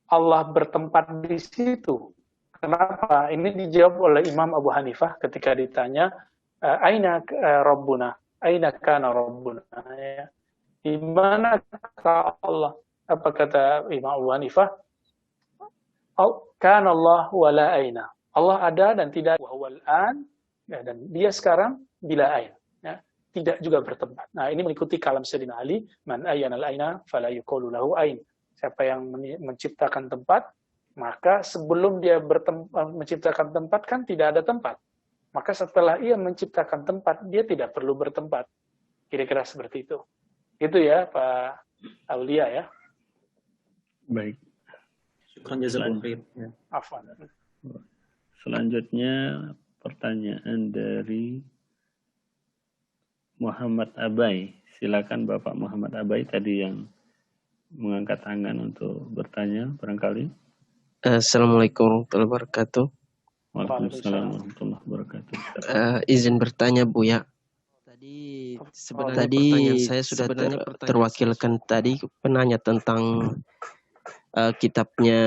Allah bertempat di situ. Kenapa? Ini dijawab oleh Imam Abu Hanifah ketika ditanya, Aina Rabbuna? Aina kana Rabbuna? Ya. Di mana Allah? Apa kata Imam Abu Hanifah? Kana Allah wala aina. Allah ada dan tidak, wa huwal an, ya, dan dia sekarang bila ain. Ya. Tidak juga bertempat. Nah, ini mengikuti kalam Sayyidina Ali, man ayyana al-aina fala yuqalu lahu ain. Siapa yang menciptakan tempat, maka sebelum dia menciptakan tempat kan tidak ada tempat. Maka setelah ia menciptakan tempat, dia tidak perlu bertempat. Kira-kira seperti itu. Itu ya Pak Aulia ya. Baik. Syukran jazakumullah. Ya. Afwan. Selanjutnya pertanyaan dari Muhammad Abai. Silakan Bapak Muhammad Abai tadi yang mengangkat tangan untuk bertanya barangkali. Assalamualaikum warahmatullahi wabarakatuh. Waalaikumsalam warahmatullahi wabarakatuh. Izin bertanya Buya. Tadi sebenarnya pertanyaan saya sudah terwakilkan tadi, penanya tentang kitabnya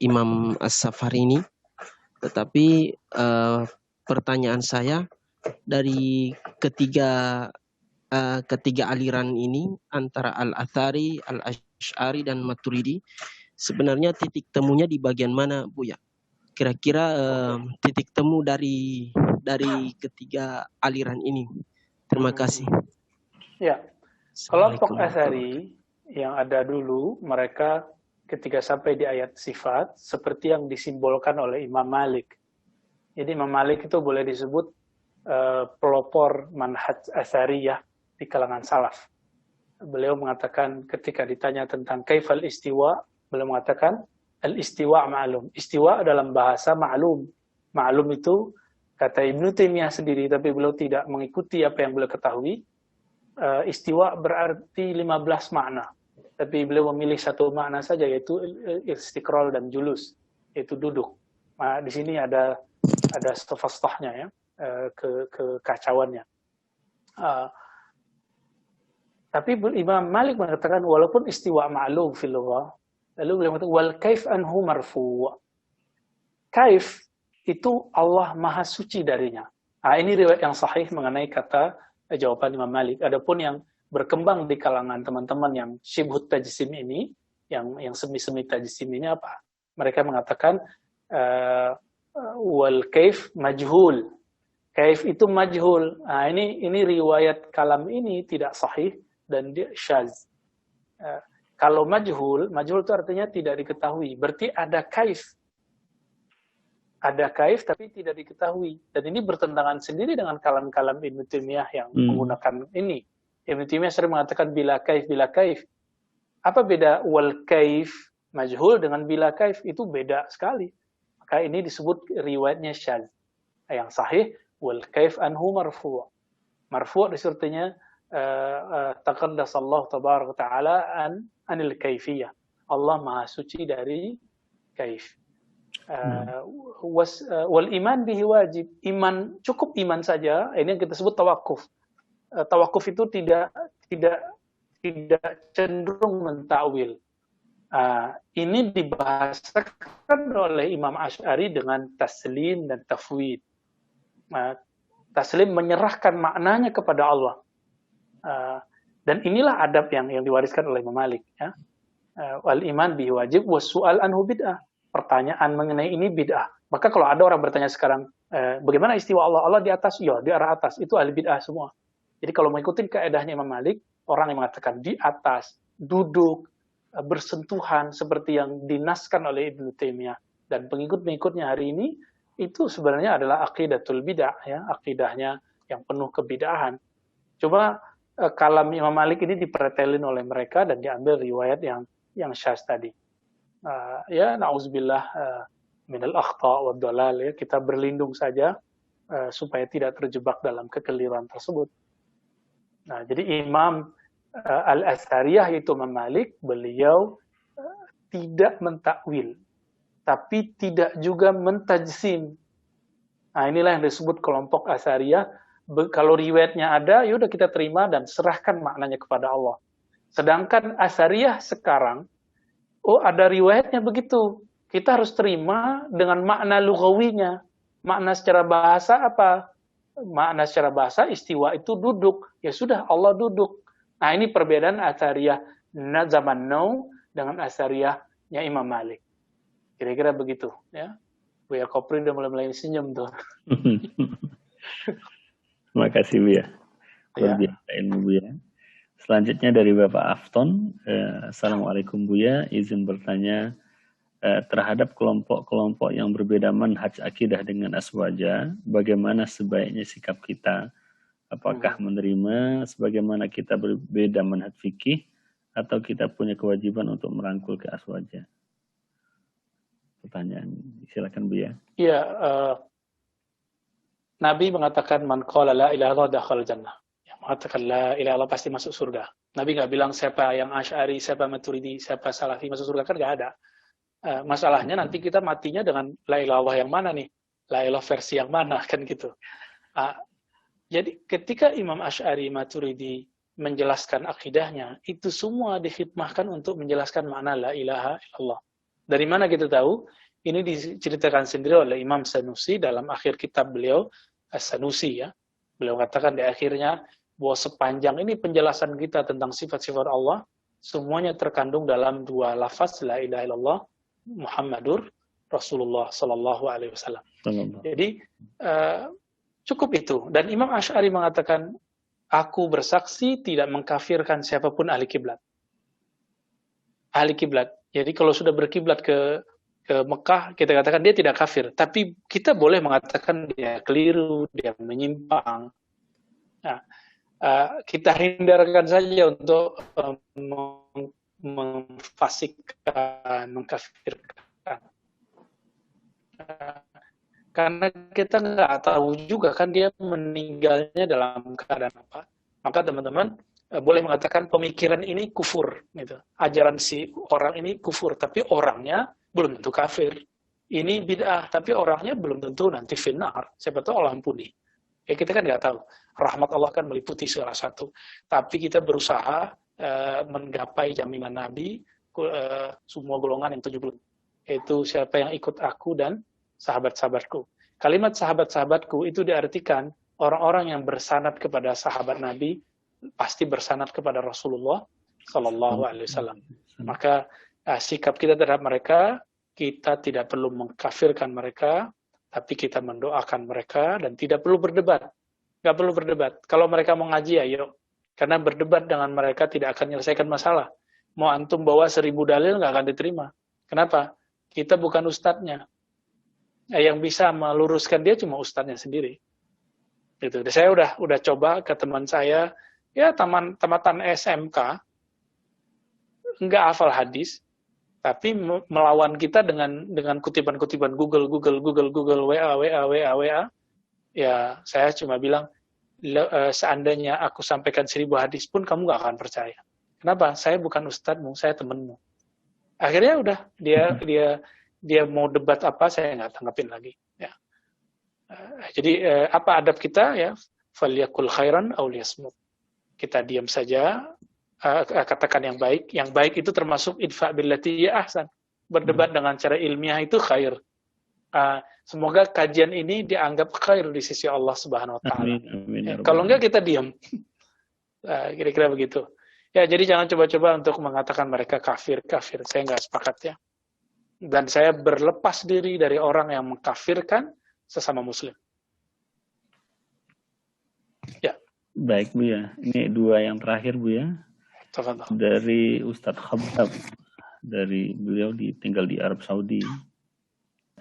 Imam As-Safarini. Tetapi pertanyaan saya dari ketiga aliran ini antara Al-Athari, Al-Asy'ari dan Maturidi, sebenarnya titik temunya di bagian mana, Buya? Kira-kira titik temu dari ketiga aliran ini. Terima kasih. Ya, kelompok Asy'ari yang ada dulu, mereka ketika sampai di ayat sifat, seperti yang disimbolkan oleh Imam Malik. Jadi Imam Malik itu boleh disebut pelopor manhaj Asy'ariyah di kalangan salaf. Beliau mengatakan ketika ditanya tentang kaifal istiwa, beliau mengatakan al-istiwa ma'lum. Istiwa dalam bahasa ma'lum. Ma'lum itu kata Ibnu Taimiyah sendiri, tapi beliau tidak mengikuti apa yang beliau ketahui. Istiwa berarti 15 makna. Tapi beliau memilih satu makna saja, yaitu istiqrar dan julus, yaitu duduk. Nah, di sini ada stofastahnya ya, kekacauannya. Tapi Imam Malik mengatakan walaupun istiwa ma'lum fil lughah, lalu beliau mengatakan wal kaif anhu marfu'. Kaif itu Allah Maha Suci darinya. Nah, ini riwayat yang sahih mengenai kata jawaban Imam Malik. Adapun yang berkembang di kalangan teman-teman yang syibhut tajsim ini, yang semi-semi tajsim ini apa? Mereka mengatakan wal kaif majhul. Kaif itu majhul. Nah, ini riwayat kalam ini tidak sahih dan dia syaz. Kalau majhul itu artinya tidak diketahui. Berarti ada kaif. Ada kaif tapi tidak diketahui. Dan ini bertentangan sendiri dengan kalam-kalam Ibnu Taimiyah yang menggunakan ini. Ibnu Taimiyah sering mengatakan bila kaif, bila kaif. Apa beda wal kaif majhul dengan bila kaif? Itu beda sekali. Maka ini disebut riwayatnya syaz. Yang sahih wal kaif anhu marfu'. Marfu' disertanya taqaddasallahu tabaraka ta'ala anil kaifiyah. Allah Maha Suci dari kaif. Wal iman bihi wajib. Iman, cukup iman saja. Ini yang kita sebut tawakuf. Tawakuf itu tidak cenderung mentakwil. Ini dibahasakan oleh Imam Asy'ari dengan taslim dan tafwid. Taslim menyerahkan maknanya kepada Allah. Dan inilah adab yang diwariskan oleh Imam Malik. Ya. Wal iman bihi wajib, was su'al anhu bid'ah. Pertanyaan mengenai ini bid'ah. Maka kalau ada orang bertanya sekarang, bagaimana istiwa Allah? Allah di atas? Ya, di arah atas. Itu ahli bid'ah semua. Jadi kalau mengikuti kaedahnya Imam Malik, orang yang mengatakan di atas, duduk, bersentuhan seperti yang dinaskan oleh Ibnu Taimiyah dan pengikut-pengikutnya hari ini, itu sebenarnya adalah aqidatul bid'ah, ya, akidahnya yang penuh kebid'ahan. Coba kalam Imam Malik ini dipretelin oleh mereka dan diambil riwayat yang syaz tadi. Ya, na'udzubillah minal akhta' wad dalal, ya, kita berlindung saja supaya tidak terjebak dalam kekeliruan tersebut. Nah, jadi Imam Al-Athariyah yaitu Imam Malik, beliau tidak mentakwil, tapi tidak juga mentajsim. Nah, inilah yang disebut kelompok Athariyah. Kalau riwayatnya ada, yaudah kita terima dan serahkan maknanya kepada Allah. Sedangkan Athariyah sekarang, ada riwayatnya begitu, kita harus terima dengan makna lughawinya. Makna secara bahasa apa? Makna secara bahasa istiwa itu duduk. Ya sudah, Allah duduk. Nah, ini perbedaan Athariyah zaman now dengan Athariyahnya Imam Malik. Kira-kira begitu, ya. Buya Kopri udah mulai senyum tuh. Terima kasih Buya. Luar biasa ilmu Buya. Selanjutnya dari Bapak Afton. Assalamualaikum Buya, izin bertanya terhadap kelompok-kelompok yang berbeda manhaj akidah dengan aswaja, bagaimana sebaiknya sikap kita? Apakah menerima sebagaimana kita berbeda manhaj fikih atau kita punya kewajiban untuk merangkul ke aswaja? Pertanyaan, silakan Buya. Iya, Nabi mengatakan man qala la ilaha illallah dakhala jannah. Yang mengatakan la ilaha illallah pasti masuk surga. Nabi nggak bilang siapa yang Asy'ari, siapa Maturidi, siapa Salafi masuk surga, kan nggak ada. Masalahnya nanti kita matinya dengan la ilaha illallah yang mana nih? La ilaha versi yang mana, kan gitu. Jadi ketika Imam Asy'ari, Maturidi menjelaskan akidahnya, itu semua dikhidmahkan untuk menjelaskan makna la ilaha illallah. Dari mana kita tahu? Ini diceritakan sendiri oleh Imam Sanusi dalam akhir kitab beliau, As-Sanusi, ya. Beliau katakan di akhirnya bahwa sepanjang ini penjelasan kita tentang sifat-sifat Allah, semuanya terkandung dalam dua lafaz la ilaha illallah Muhammadur Rasulullah sallallahu alaihi wasallam. Jadi cukup itu. Dan Imam Asy'ari mengatakan, aku bersaksi tidak mengkafirkan siapapun ahli kiblat. Ahli kiblat. Jadi kalau sudah berkiblat ke Mekah, kita katakan dia tidak kafir. Tapi kita boleh mengatakan dia keliru, dia menyimpang. Nah, kita hindarkan saja untuk memfasikkan, mengkafirkan. Karena kita nggak tahu juga kan dia meninggalnya dalam keadaan apa. Maka teman-teman boleh mengatakan pemikiran ini kufur, gitu. Ajaran si orang ini kufur, tapi orangnya belum tentu kafir. Ini bid'ah, tapi orangnya belum tentu nanti finnar. Siapa tahu Allah ampuni. Ya kita kan nggak tahu. Rahmat Allah kan meliputi segala satu. Tapi kita berusaha menggapai jaminan Nabi, semua golongan yang 70. Yaitu siapa yang ikut aku dan sahabat-sahabatku. Kalimat sahabat-sahabatku itu diartikan orang-orang yang bersanad kepada sahabat Nabi, pasti bersanad kepada Rasulullah Sallallahu Alaihi Wasallam. Maka sikap kita terhadap mereka, kita tidak perlu mengkafirkan mereka, tapi kita mendoakan mereka dan tidak perlu berdebat. Nggak perlu berdebat. Kalau mereka mau ngaji, ayo. Karena berdebat dengan mereka tidak akan menyelesaikan masalah. Mau antum bawa 1000 dalil, nggak akan diterima. Kenapa? Kita bukan ustadznya. Yang bisa meluruskan dia cuma ustadznya sendiri. Gitu. Saya udah coba ke teman saya, ya tamatan SMK, nggak hafal hadis, tapi melawan kita dengan kutipan-kutipan Google, WA, ya saya cuma bilang, seandainya aku sampaikan 1000 hadis pun kamu nggak akan percaya. Kenapa? Saya bukan ustadzmu, saya temanmu. Akhirnya udah dia mau debat apa, saya nggak tanggapin lagi. Ya. Jadi apa adab kita? Ya, falyakul khairan aw liyasmut. Kita diam saja katakan yang baik. Yang baik itu termasuk idfa billati ya ahsan. Berdebat dengan cara ilmiah itu khair. Semoga kajian ini dianggap khair di sisi Allah Subhanahu wa taala. Kalau enggak kita diam. Kira-kira begitu. Ya, jadi jangan coba-coba untuk mengatakan mereka kafir. Saya nggak sepakat ya. Dan saya berlepas diri dari orang yang mengkafirkan sesama muslim. Ya. Baik Bu ya. Ini dua yang terakhir Bu ya. Dari Ustadz Khabbab, dari beliau tinggal di Arab Saudi,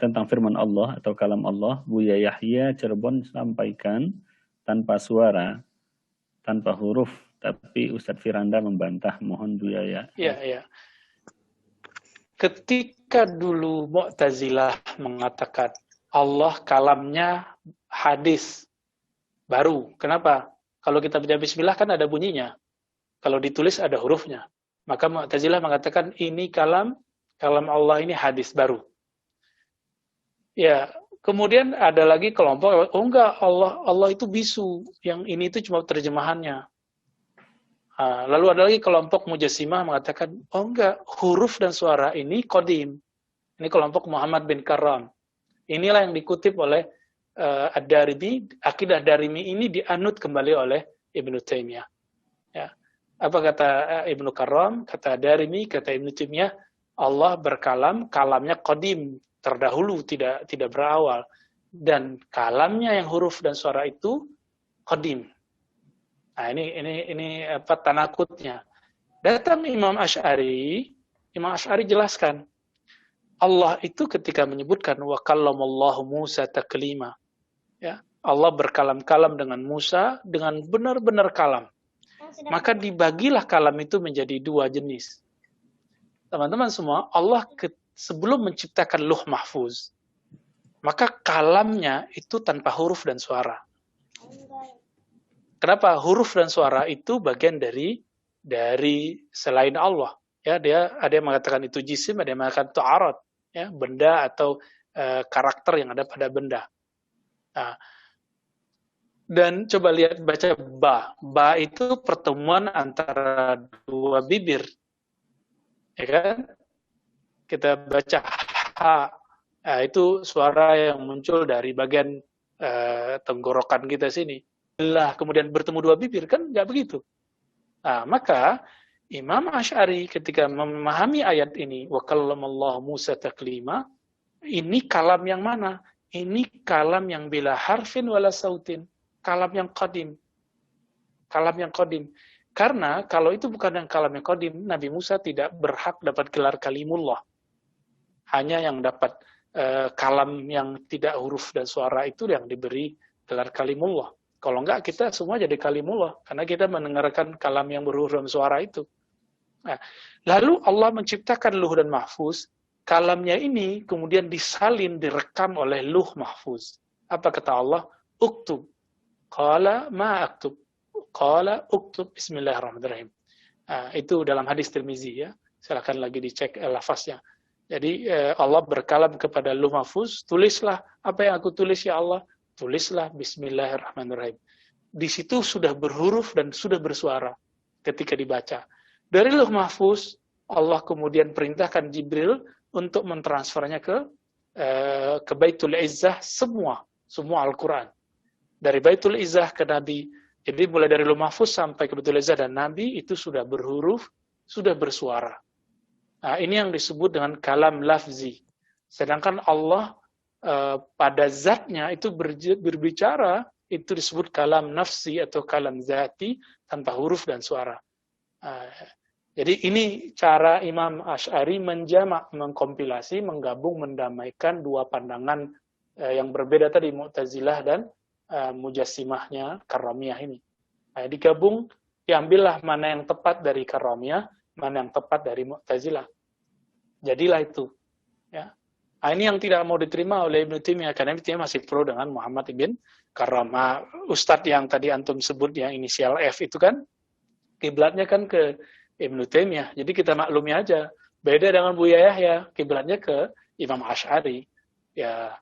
tentang firman Allah atau kalam Allah. Buya Yahya Cirebon sampaikan tanpa suara, tanpa huruf, tapi Ustadz Firanda membantah. Mohon Buya ya. Iya. Ketika dulu Mu'tazilah mengatakan Allah kalamnya hadis baru. Kenapa? Kalau kita baca bismillah kan ada bunyinya. Kalau ditulis ada hurufnya. Maka Mu'tazilah mengatakan ini kalam Allah ini hadis baru. Ya, kemudian ada lagi kelompok, oh enggak, Allah itu bisu, yang ini itu cuma terjemahannya. Lalu ada lagi kelompok Mujassimah mengatakan, oh enggak, huruf dan suara ini qadim. Ini kelompok Muhammad bin Karam. Inilah yang dikutip oleh Ad-Darimi, akidah Darimi ini dianut kembali oleh Ibnu Taimiyah. Ya. Apa kata Ibnu Karam, kata Darimi, kata Ibnu Taimiyah, Allah berkalam, kalamnya qadim, terdahulu, tidak berawal, dan kalamnya yang huruf dan suara itu qadim. Nah, ini apa tanakutnya. Datang Imam Asy'ari jelaskan Allah itu ketika menyebutkan wa kallamallahu Musa taklima. Ya, Allah berkalam-kalam dengan Musa dengan benar-benar kalam. Maka dibagilah kalam itu menjadi dua jenis. Teman-teman semua, Allah sebelum menciptakan Lauh Mahfuz, maka kalamnya itu tanpa huruf dan suara. Kenapa? Huruf dan suara itu bagian dari selain Allah. Ya, ada yang mengatakan itu jisim, ada yang mengatakan itu arad, ya, benda atau karakter yang ada pada benda. Nah, dan coba lihat baca ba. Ba itu pertemuan antara dua bibir. Ya kan? Kita baca ha. Nah, itu suara yang muncul dari bagian tenggorokan kita sini. Lah kemudian bertemu dua bibir, kan nggak begitu. Nah, maka Imam Asy'ari ketika memahami ayat ini, wa kallamallahu Musa taklima, ini kalam yang mana? Ini kalam yang bila harfin wala sautin. Kalam yang qadim. Kalam yang qadim. Karena kalau itu bukan yang kalam yang qadim, Nabi Musa tidak berhak dapat gelar kalimullah. Hanya yang dapat kalam yang tidak huruf dan suara itu yang diberi gelar kalimullah. Kalau enggak, kita semua jadi kalimullah. Karena kita mendengarkan kalam yang berhuruf dan suara itu. Nah, lalu Allah menciptakan Lauh dan Mahfuz. Kalamnya ini kemudian disalin, direkam oleh Lauh Mahfuz. Apa kata Allah? Uktub. Qala ma aktub. Qala uktub. Bismillahirrahmanirrahim. Nah, itu dalam hadis Tirmizi ya. Silakan lagi dicek lafaznya. Jadi Allah berkalam kepada Lauh Mahfuz, tulislah apa yang aku tulis ya Allah. Tulislah Bismillahirrahmanirrahim. Di situ sudah berhuruf dan sudah bersuara ketika dibaca. Dari Lauh Mahfuz, Allah kemudian perintahkan Jibril untuk mentransfernya ke Baitul Izzah semua Al-Quran. Dari Baitul Izzah ke Nabi. Jadi mulai dari Lauh Mahfuz sampai ke Baitul Izzah dan Nabi itu sudah berhuruf, sudah bersuara. Nah, ini yang disebut dengan kalam lafzi. Sedangkan Allah pada zatnya itu berbicara, itu disebut kalam nafsi atau kalam zati tanpa huruf dan suara. Jadi ini cara Imam Asy'ari menjamak, mengkompilasi, menggabung, mendamaikan dua pandangan yang berbeda tadi, Mu'tazilah dan Mujassimahnya Karramiyah ini. Nah, digabung, diambillah mana yang tepat dari Karramiyah, mana yang tepat dari Mu'tazilah. Jadilah itu. Ya. Nah, ini yang tidak mau diterima oleh Ibnu Taimiyah, karena Ibnu Taimiyah masih pro dengan Muhammad ibn Karam. Ustadz yang tadi antum sebut yang inisial F itu kan, kiblatnya kan ke Ibnu Taimiyah. Jadi kita maklumi aja. Beda dengan Buya Yahya, kiblatnya ke Imam Asy'ari. Ya,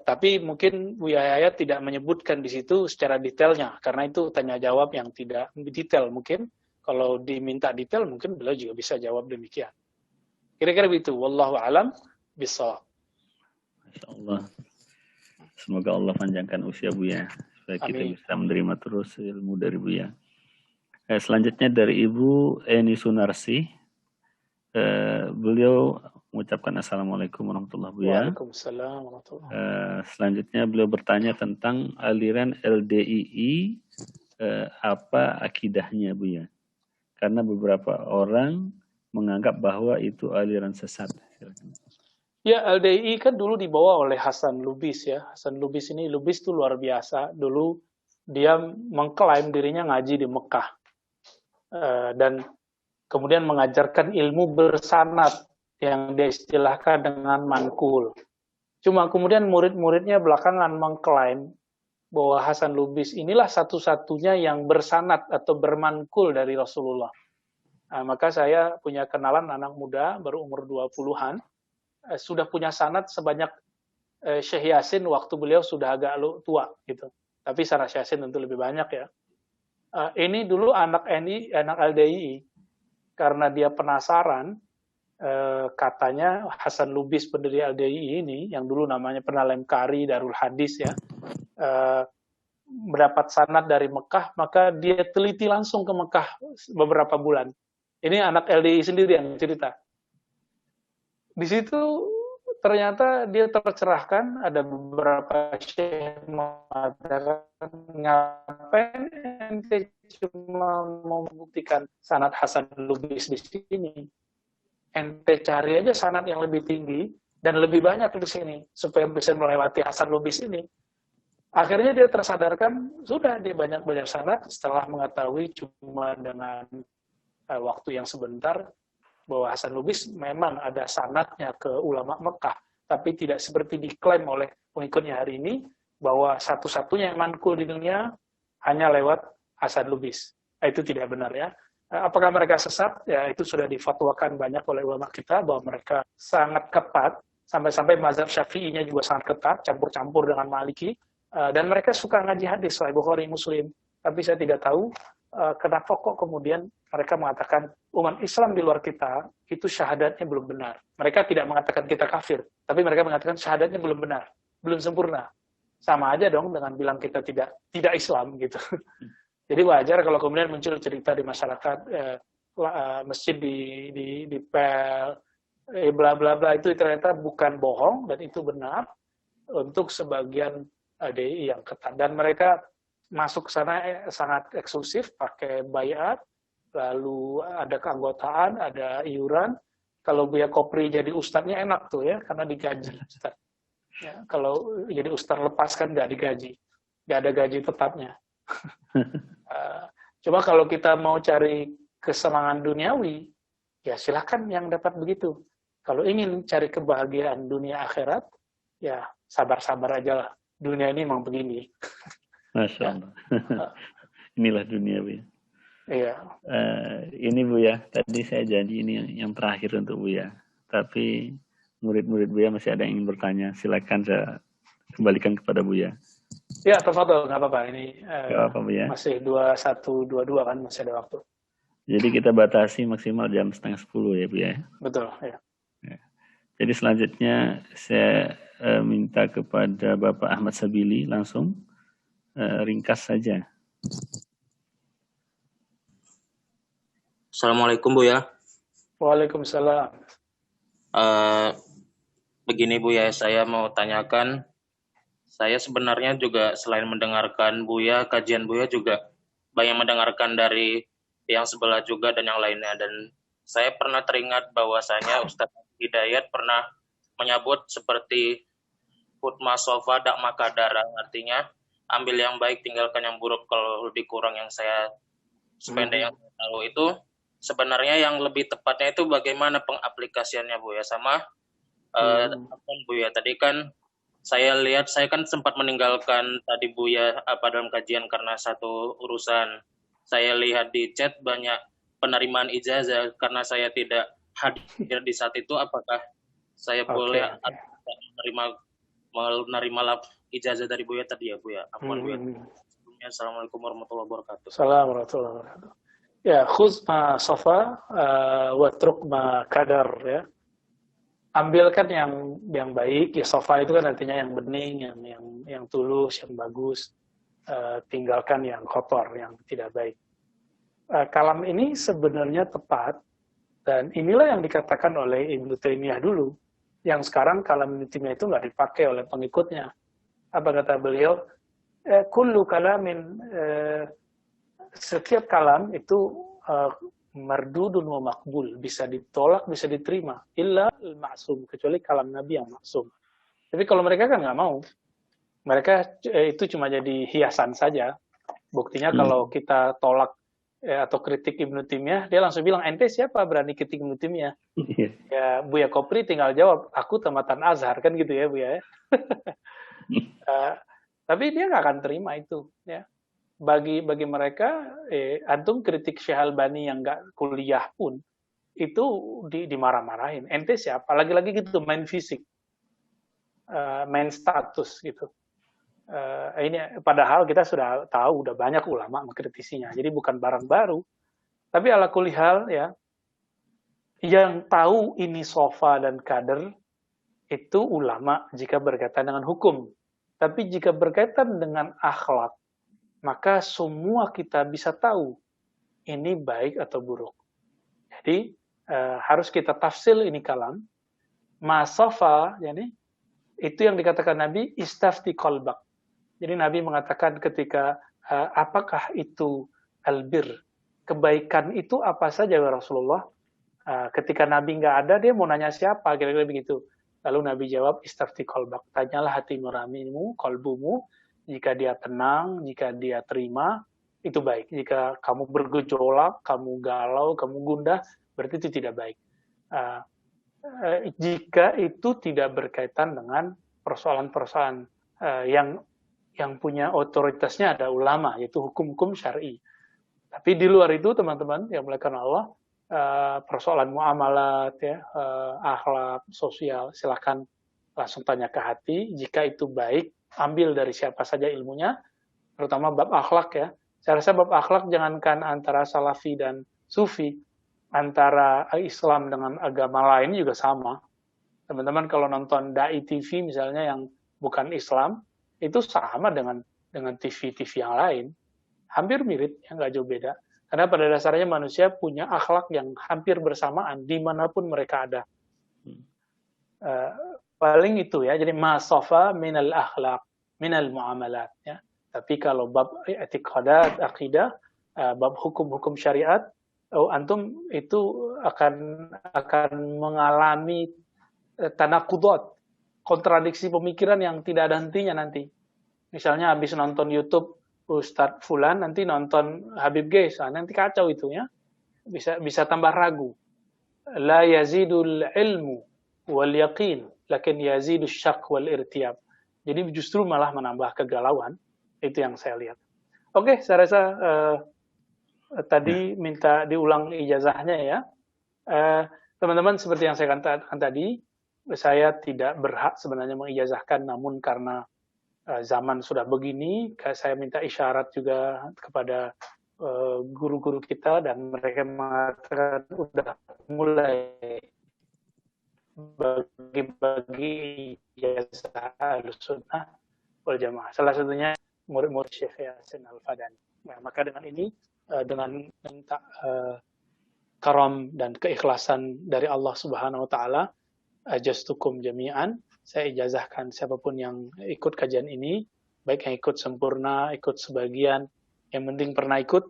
tapi mungkin Buya Yahya tidak menyebutkan di situ secara detailnya, karena itu tanya jawab yang tidak detail mungkin. Kalau diminta detail mungkin beliau juga bisa jawab demikian. Kira-kira begitu. Wallahu a'lam bishawab. Masya Allah. Semoga Allah panjangkan usia Buya supaya kita Amin. bisa menerima terus ilmu dari Buya. Selanjutnya dari Ibu Eni Sunarsi. Beliau mengucapkan Assalamualaikum warahmatullahi wabarakatuh. Waalaikumsalam warahmatullahi. Selanjutnya beliau bertanya tentang aliran LDII, apa akidahnya Buya? Karena beberapa orang menganggap bahwa itu aliran sesat. Ya, LDII kan dulu dibawa oleh Hasan Lubis ya. Hasan Lubis itu luar biasa. Dulu dia mengklaim dirinya ngaji di Mekah. Dan kemudian mengajarkan ilmu bersanad yang diistilahkan dengan manqul. Cuma kemudian murid-muridnya belakangan mengklaim bahwa Hasan Lubis inilah satu-satunya yang bersanad atau bermanqul dari Rasulullah. Maka saya punya kenalan anak muda baru umur 20-an, sudah punya sanad sebanyak Syekh Yasin waktu beliau sudah agak tua gitu. Tapi sanad Syekh Yasin tentu lebih banyak ya. Ini dulu anak LDII, karena dia penasaran, katanya Hasan Lubis pendiri LDII ini, yang dulu namanya Penalem Kari Darul Hadis ya, mendapat sanad dari Mekah, maka dia teliti langsung ke Mekah beberapa bulan. Ini anak LDII sendiri yang cerita. Di situ ternyata dia tercerahkan, ada beberapa syekh mengatakan, ngapain ente cuma membuktikan sanad Hasan Lubis di sini? Ente cari aja sanad yang lebih tinggi dan lebih banyak di sini supaya bisa melewati Hasan Lubis ini. Akhirnya dia tersadarkan, sudah dia banyak sanad setelah mengetahui cuma dengan waktu yang sebentar bahwa Hasan Lubis memang ada sanadnya ke ulama Mekah, tapi tidak seperti diklaim oleh pengikutnya hari ini bahwa satu-satunya yang manqul di dunia hanya lewat Hasan Lubis. Itu tidak benar ya. Apakah mereka sesat? Ya itu sudah difatwakan banyak oleh ulama kita bahwa mereka sangat ketat, sampai-sampai mazhab Syafi'inya juga sangat ketat, campur-campur dengan Maliki, dan mereka suka ngaji hadis, Sahih Bukhari, Muslim. Tapi saya tidak tahu kenapa kok kemudian mereka mengatakan umat Islam di luar kita itu syahadatnya belum benar. Mereka tidak mengatakan kita kafir, tapi mereka mengatakan syahadatnya belum benar, belum sempurna. Sama aja dong dengan bilang kita tidak Islam gitu. Jadi wajar kalau kemudian muncul cerita di masyarakat masjid di pel, bla bla bla, itu ternyata bukan bohong dan itu benar untuk sebagian DI yang ketat, dan mereka masuk ke sana sangat eksklusif, pakai bayat, lalu ada keanggotaan, ada iuran. Kalau Buya Kopri jadi ustadznya enak tuh ya, karena digaji ustadz. Ya, kalau jadi ustadz lepas kan nggak digaji, nggak ada gaji tetapnya. Coba kalau kita mau cari kesenangan duniawi, ya silakan yang dapat begitu. Kalau ingin cari kebahagiaan dunia akhirat, ya sabar-sabar aja lah. Dunia ini memang begini. Masya Allah. Inilah dunia, Bu ya. Iya. Ini Bu ya, tadi saya janji ini yang terakhir untuk Bu ya. Tapi murid-murid Bu ya masih ada yang ingin bertanya. Silakan saya kembalikan kepada Bu ya. Ya, tafadhol, nggak apa-apa. Ini apa, Bu ya? masih 21:22 kan, masih ada waktu. Jadi kita batasi maksimal jam 9:30 ya Bu ya. Betul, ya. Jadi selanjutnya saya minta kepada Bapak Ahmad Sabili langsung ringkas saja. Assalamualaikum Bu ya. Waalaikumsalam. Begini Bu ya, saya mau tanyakan, saya sebenarnya juga selain mendengarkan Buya, kajian Buya juga banyak mendengarkan dari yang sebelah juga dan yang lainnya, dan saya pernah teringat bahwasanya Ustadz Hidayat pernah menyebut seperti Hutma Sofa dak makadara, artinya ambil yang baik tinggalkan yang buruk. Kalau lebih kurang yang saya sependek yang saya tahu itu sebenarnya yang lebih tepatnya itu bagaimana pengaplikasiannya Bu ya, sama Bu ya, tadi kan saya lihat, saya kan sempat meninggalkan tadi Bu ya dalam kajian karena satu urusan. Saya lihat di chat banyak penerimaan ijazah karena saya tidak hadir di saat itu. Apakah saya boleh menerima ijazah dari Bu ya tadi ya Bu ya? Afwan Bu ya. Assalamualaikum warahmatullahi wabarakatuh. Assalamualaikum warahmatullahi wabarakatuh. Ya, khuz ma safa wa truk ma kadar, ya. Ambilkan yang baik, ya safa itu kan artinya yang bening, yang tulus, yang bagus. Tinggalkan yang kotor, yang tidak baik. Kalam ini sebenarnya tepat, dan inilah yang dikatakan oleh Ibnu Taimiyah dulu, yang sekarang kalam Ibnu Taimiyah itu nggak dipakai oleh pengikutnya. Apa kata beliau? Kullu kalamin, setiap kalam itu mardudun wa makbul, bisa ditolak, bisa diterima, illa al-ma'sum, kecuali kalam Nabi yang maksum. Tapi kalau mereka kan nggak mau, mereka itu cuma jadi hiasan saja. Buktinya kalau kita tolak atau kritik Ibnu Taimiyah, dia langsung bilang, ente siapa berani kritik Ibnu Taimiyah? Ya, Buya Kopri tinggal jawab, aku tamatan Azhar, kan gitu ya Buya ya. Tapi dia nggak akan terima itu, ya. Bagi mereka, antum kritik Syekh Albani yang nggak kuliah pun itu dimarah-marahin. Ente siapa? Lagi-lagi gitu, main fisik, main status gitu. Ini padahal kita sudah tahu, udah banyak ulama mengkritisinya. Jadi bukan barang baru. Tapi ala kulli hal, ya, yang tahu ini sofa dan kader itu ulama jika berkaitan dengan hukum. Tapi jika berkaitan dengan akhlak, maka semua kita bisa tahu ini baik atau buruk. Jadi harus kita tafsil ini kalam. Masafa, yani, itu yang dikatakan Nabi, istafti qalbak. Jadi Nabi mengatakan ketika apakah itu albir, kebaikan itu apa saja ya Rasulullah? Ketika Nabi nggak ada, dia mau nanya siapa, kira-kira begitu. Lalu Nabi jawab, istafti qalbak, tanyalah hati nuranimu, kalbumu, jika dia tenang, jika dia terima, itu baik. Jika kamu bergejolak, kamu galau, kamu gundah, berarti itu tidak baik. Jika itu tidak berkaitan dengan persoalan-persoalan yang punya otoritasnya ada ulama, yaitu hukum-hukum syar'i. Tapi di luar itu, teman-teman yang dimuliakan Allah, persoalan muamalat, ya, akhlak, sosial, silakan langsung tanya ke hati. Jika itu baik, ambil dari siapa saja ilmunya, terutama bab akhlak, ya. Saya rasa bab akhlak jangankan antara salafi dan sufi, antara Islam dengan agama lain juga sama. Teman-teman kalau nonton Dai TV misalnya yang bukan Islam, itu sama dengan TV-TV yang lain. Hampir mirip, ya, nggak jauh beda. Karena pada dasarnya manusia punya akhlak yang hampir bersamaan dimanapun mereka ada. Paling itu, ya. Jadi masafa minal akhlak, minal muamalat, ya. Tapi kalau bab i'tiqadat, akidah, bab hukum-hukum syariat, antum itu akan mengalami tanaqudot, kontradiksi pemikiran yang tidak ada hentinya nanti. Misalnya habis nonton YouTube Ustadz Fulan, nanti nonton Habib Geis, nanti kacau itu, ya. Bisa tambah ragu. La yazidul ilmu wal yaqin, lakin yazidus syak wal irtiyab. Jadi justru malah menambah kegalauan. Itu yang saya lihat. Oke, saya rasa tadi minta diulang ijazahnya, ya. Teman-teman, seperti yang saya katakan tadi, saya tidak berhak sebenarnya mengijazahkan, namun karena zaman sudah begini, saya minta isyarat juga kepada guru-guru kita, dan mereka mengatakan udah mulai bagi ijazah Ahlussunnah wal Jamaah. Salah satunya murid-murid Syekh Yasin Al-Fadani. Nah, maka dengan ini, dengan minta karam dan keikhlasan dari Allah Subhanahu wa taala, ajastukum jami'an, saya ijazahkan siapapun yang ikut kajian ini, baik yang ikut sempurna, ikut sebagian, yang penting pernah ikut,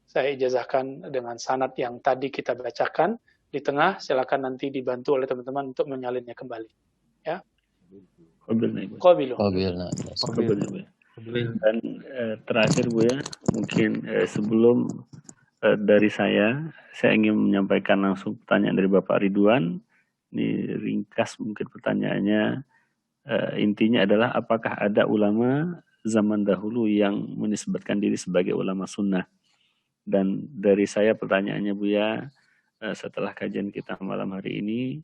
saya ijazahkan dengan sanad yang tadi kita bacakan. Di tengah, silakan nanti dibantu oleh teman-teman untuk menyalinnya kembali. Ya. Qabilu. Dan terakhir, Bu, ya, mungkin sebelum dari saya ingin menyampaikan langsung pertanyaan dari Bapak Ridwan. Ini ringkas mungkin pertanyaannya. Intinya adalah apakah ada ulama zaman dahulu yang menisbatkan diri sebagai ulama sunnah? Dan dari saya pertanyaannya, Buya, setelah kajian kita malam hari ini,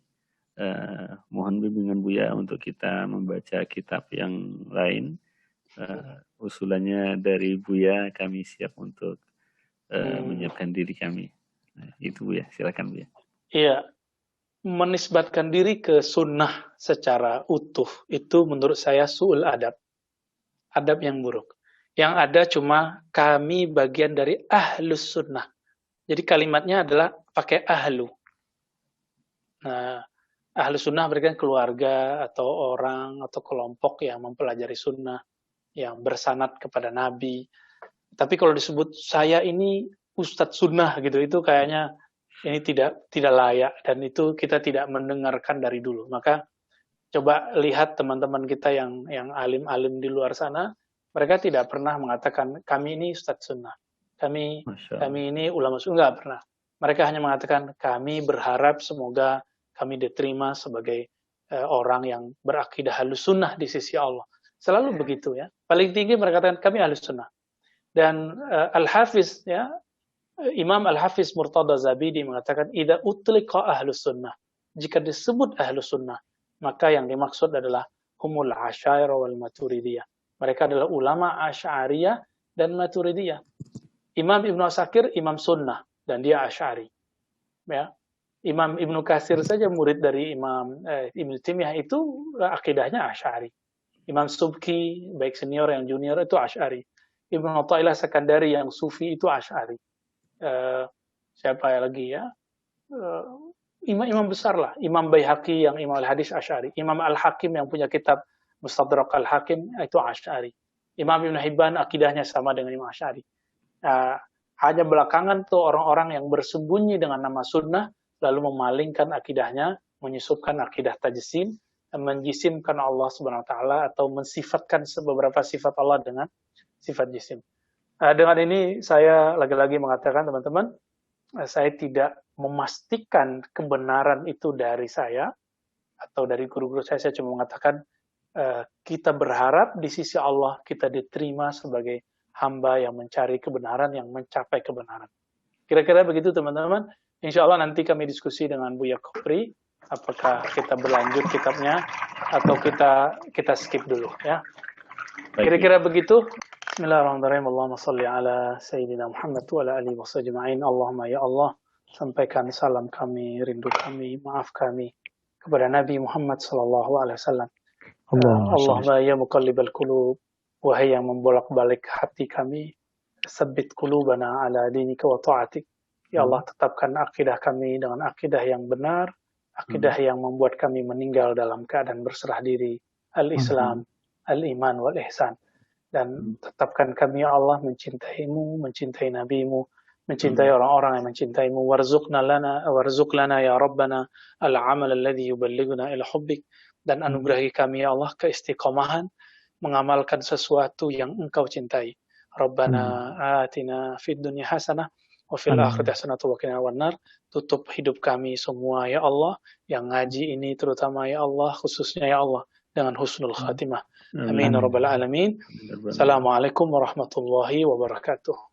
mohon bimbingan Buya untuk kita membaca kitab yang lain. Usulannya dari Buya, kami siap untuk menyiapkan diri kami. Nah, itu Bu ya, silakan Bu ya. Iya, menisbatkan diri ke sunnah secara utuh itu menurut saya su'ul adab, adab yang buruk. Yang ada cuma kami bagian dari ahlus sunnah. Jadi kalimatnya adalah pakai ahlu. Nah, ahlu sunnah berarti keluarga atau orang atau kelompok yang mempelajari sunnah, yang bersanad kepada Nabi. Tapi kalau disebut saya ini Ustadz Sunnah gitu, itu kayaknya ini tidak layak, dan itu kita tidak mendengarkan dari dulu. Maka coba lihat teman-teman kita yang alim-alim di luar sana, mereka tidak pernah mengatakan kami ini Ustadz Sunnah, kami ini ulama sunnah, nggak pernah. Mereka hanya mengatakan kami berharap semoga kami diterima sebagai orang yang berakidah halus sunnah di sisi Allah. Selalu begitu ya. Paling tinggi mereka katakan kami halus sunnah. Dan Al-Hafiz ya, Imam Al-Hafiz Murtada Zabidi mengatakan idza utliqa ahlus sunnah, jika disebut ahlus sunnah, maka yang dimaksud adalah humul asyairah wal maturidiyah. Mereka adalah ulama Asy'ariyah dan Maturidiyah. Imam Ibnu Asakir imam sunnah dan dia Asy'ari. Ya. Imam Ibnu Katsir saja murid dari Imam Ibnu Taimiyah itu akidahnya Asy'ari. Imam Subki baik senior yang junior itu Asy'ari. Ibnu Athaillah Sakandari yang sufi itu Asy'ari. Siapa lagi ya? Imam-imam besar lah. Imam Baihaqi yang imam al-hadis Asy'ari. Imam Al-Hakim yang punya kitab Mustadrak Al-Hakim itu Asy'ari. Imam Ibn Hibban akidahnya sama dengan Imam Asy'ari. Hanya belakangan tuh orang-orang yang bersembunyi dengan nama sunnah lalu memalingkan akidahnya, menyusupkan akidah tajsim, menjisimkan Allah Subhanahu wa taala atau mensifatkan beberapa sifat Allah dengan sifat jisim. Dengan ini saya lagi-lagi mengatakan teman-teman, saya tidak memastikan kebenaran itu dari saya atau dari guru-guru saya cuma mengatakan kita berharap di sisi Allah kita diterima sebagai hamba yang mencari kebenaran, yang mencapai kebenaran. Kira-kira begitu teman-teman. Insya Allah nanti kami diskusi dengan Buya Kopri, apakah kita berlanjut kitabnya atau kita skip dulu ya. Kira-kira begitu. Bismillahirrahmanirrahim. Allahumma salli ala Sayyidina Muhammad wa ala alihi wa sahbihi. Allahumma ya Allah, sampaikan salam kami, rindu kami, maaf kami kepada Nabi Muhammad sallallahu alaihi wasallam. Allahumma ya muqallibal qulub, wahai yang membolak-balik hati kami, tsabbit qulubana ala dinika wa ta'atik. Ya Allah, tetapkan akidah kami dengan akidah yang benar, akidah yang membuat kami meninggal dalam keadaan berserah diri, al-Islam, al-Iman wal Ihsan. Dan tetapkan kami ya Allah mencintaimu, mencintai Nabimu, mencintai orang-orang yang mencintaimu. Warzuq lana ya Rabbana al-amal alladhi yuballighuna ila hubbik. Dan anugerahi kami ya Allah keistiqomahan mengamalkan sesuatu yang Engkau cintai. Rabbana atina fid dunya hasanah wa fil akhirati hasanah wa qina adzabannar. Tutup hidup kami semua ya Allah, yang ngaji ini terutama ya Allah, khususnya ya Allah dengan husnul khatimah. Amin ya rabbal alamin. Assalamualaikum warahmatullahi wabarakatuh.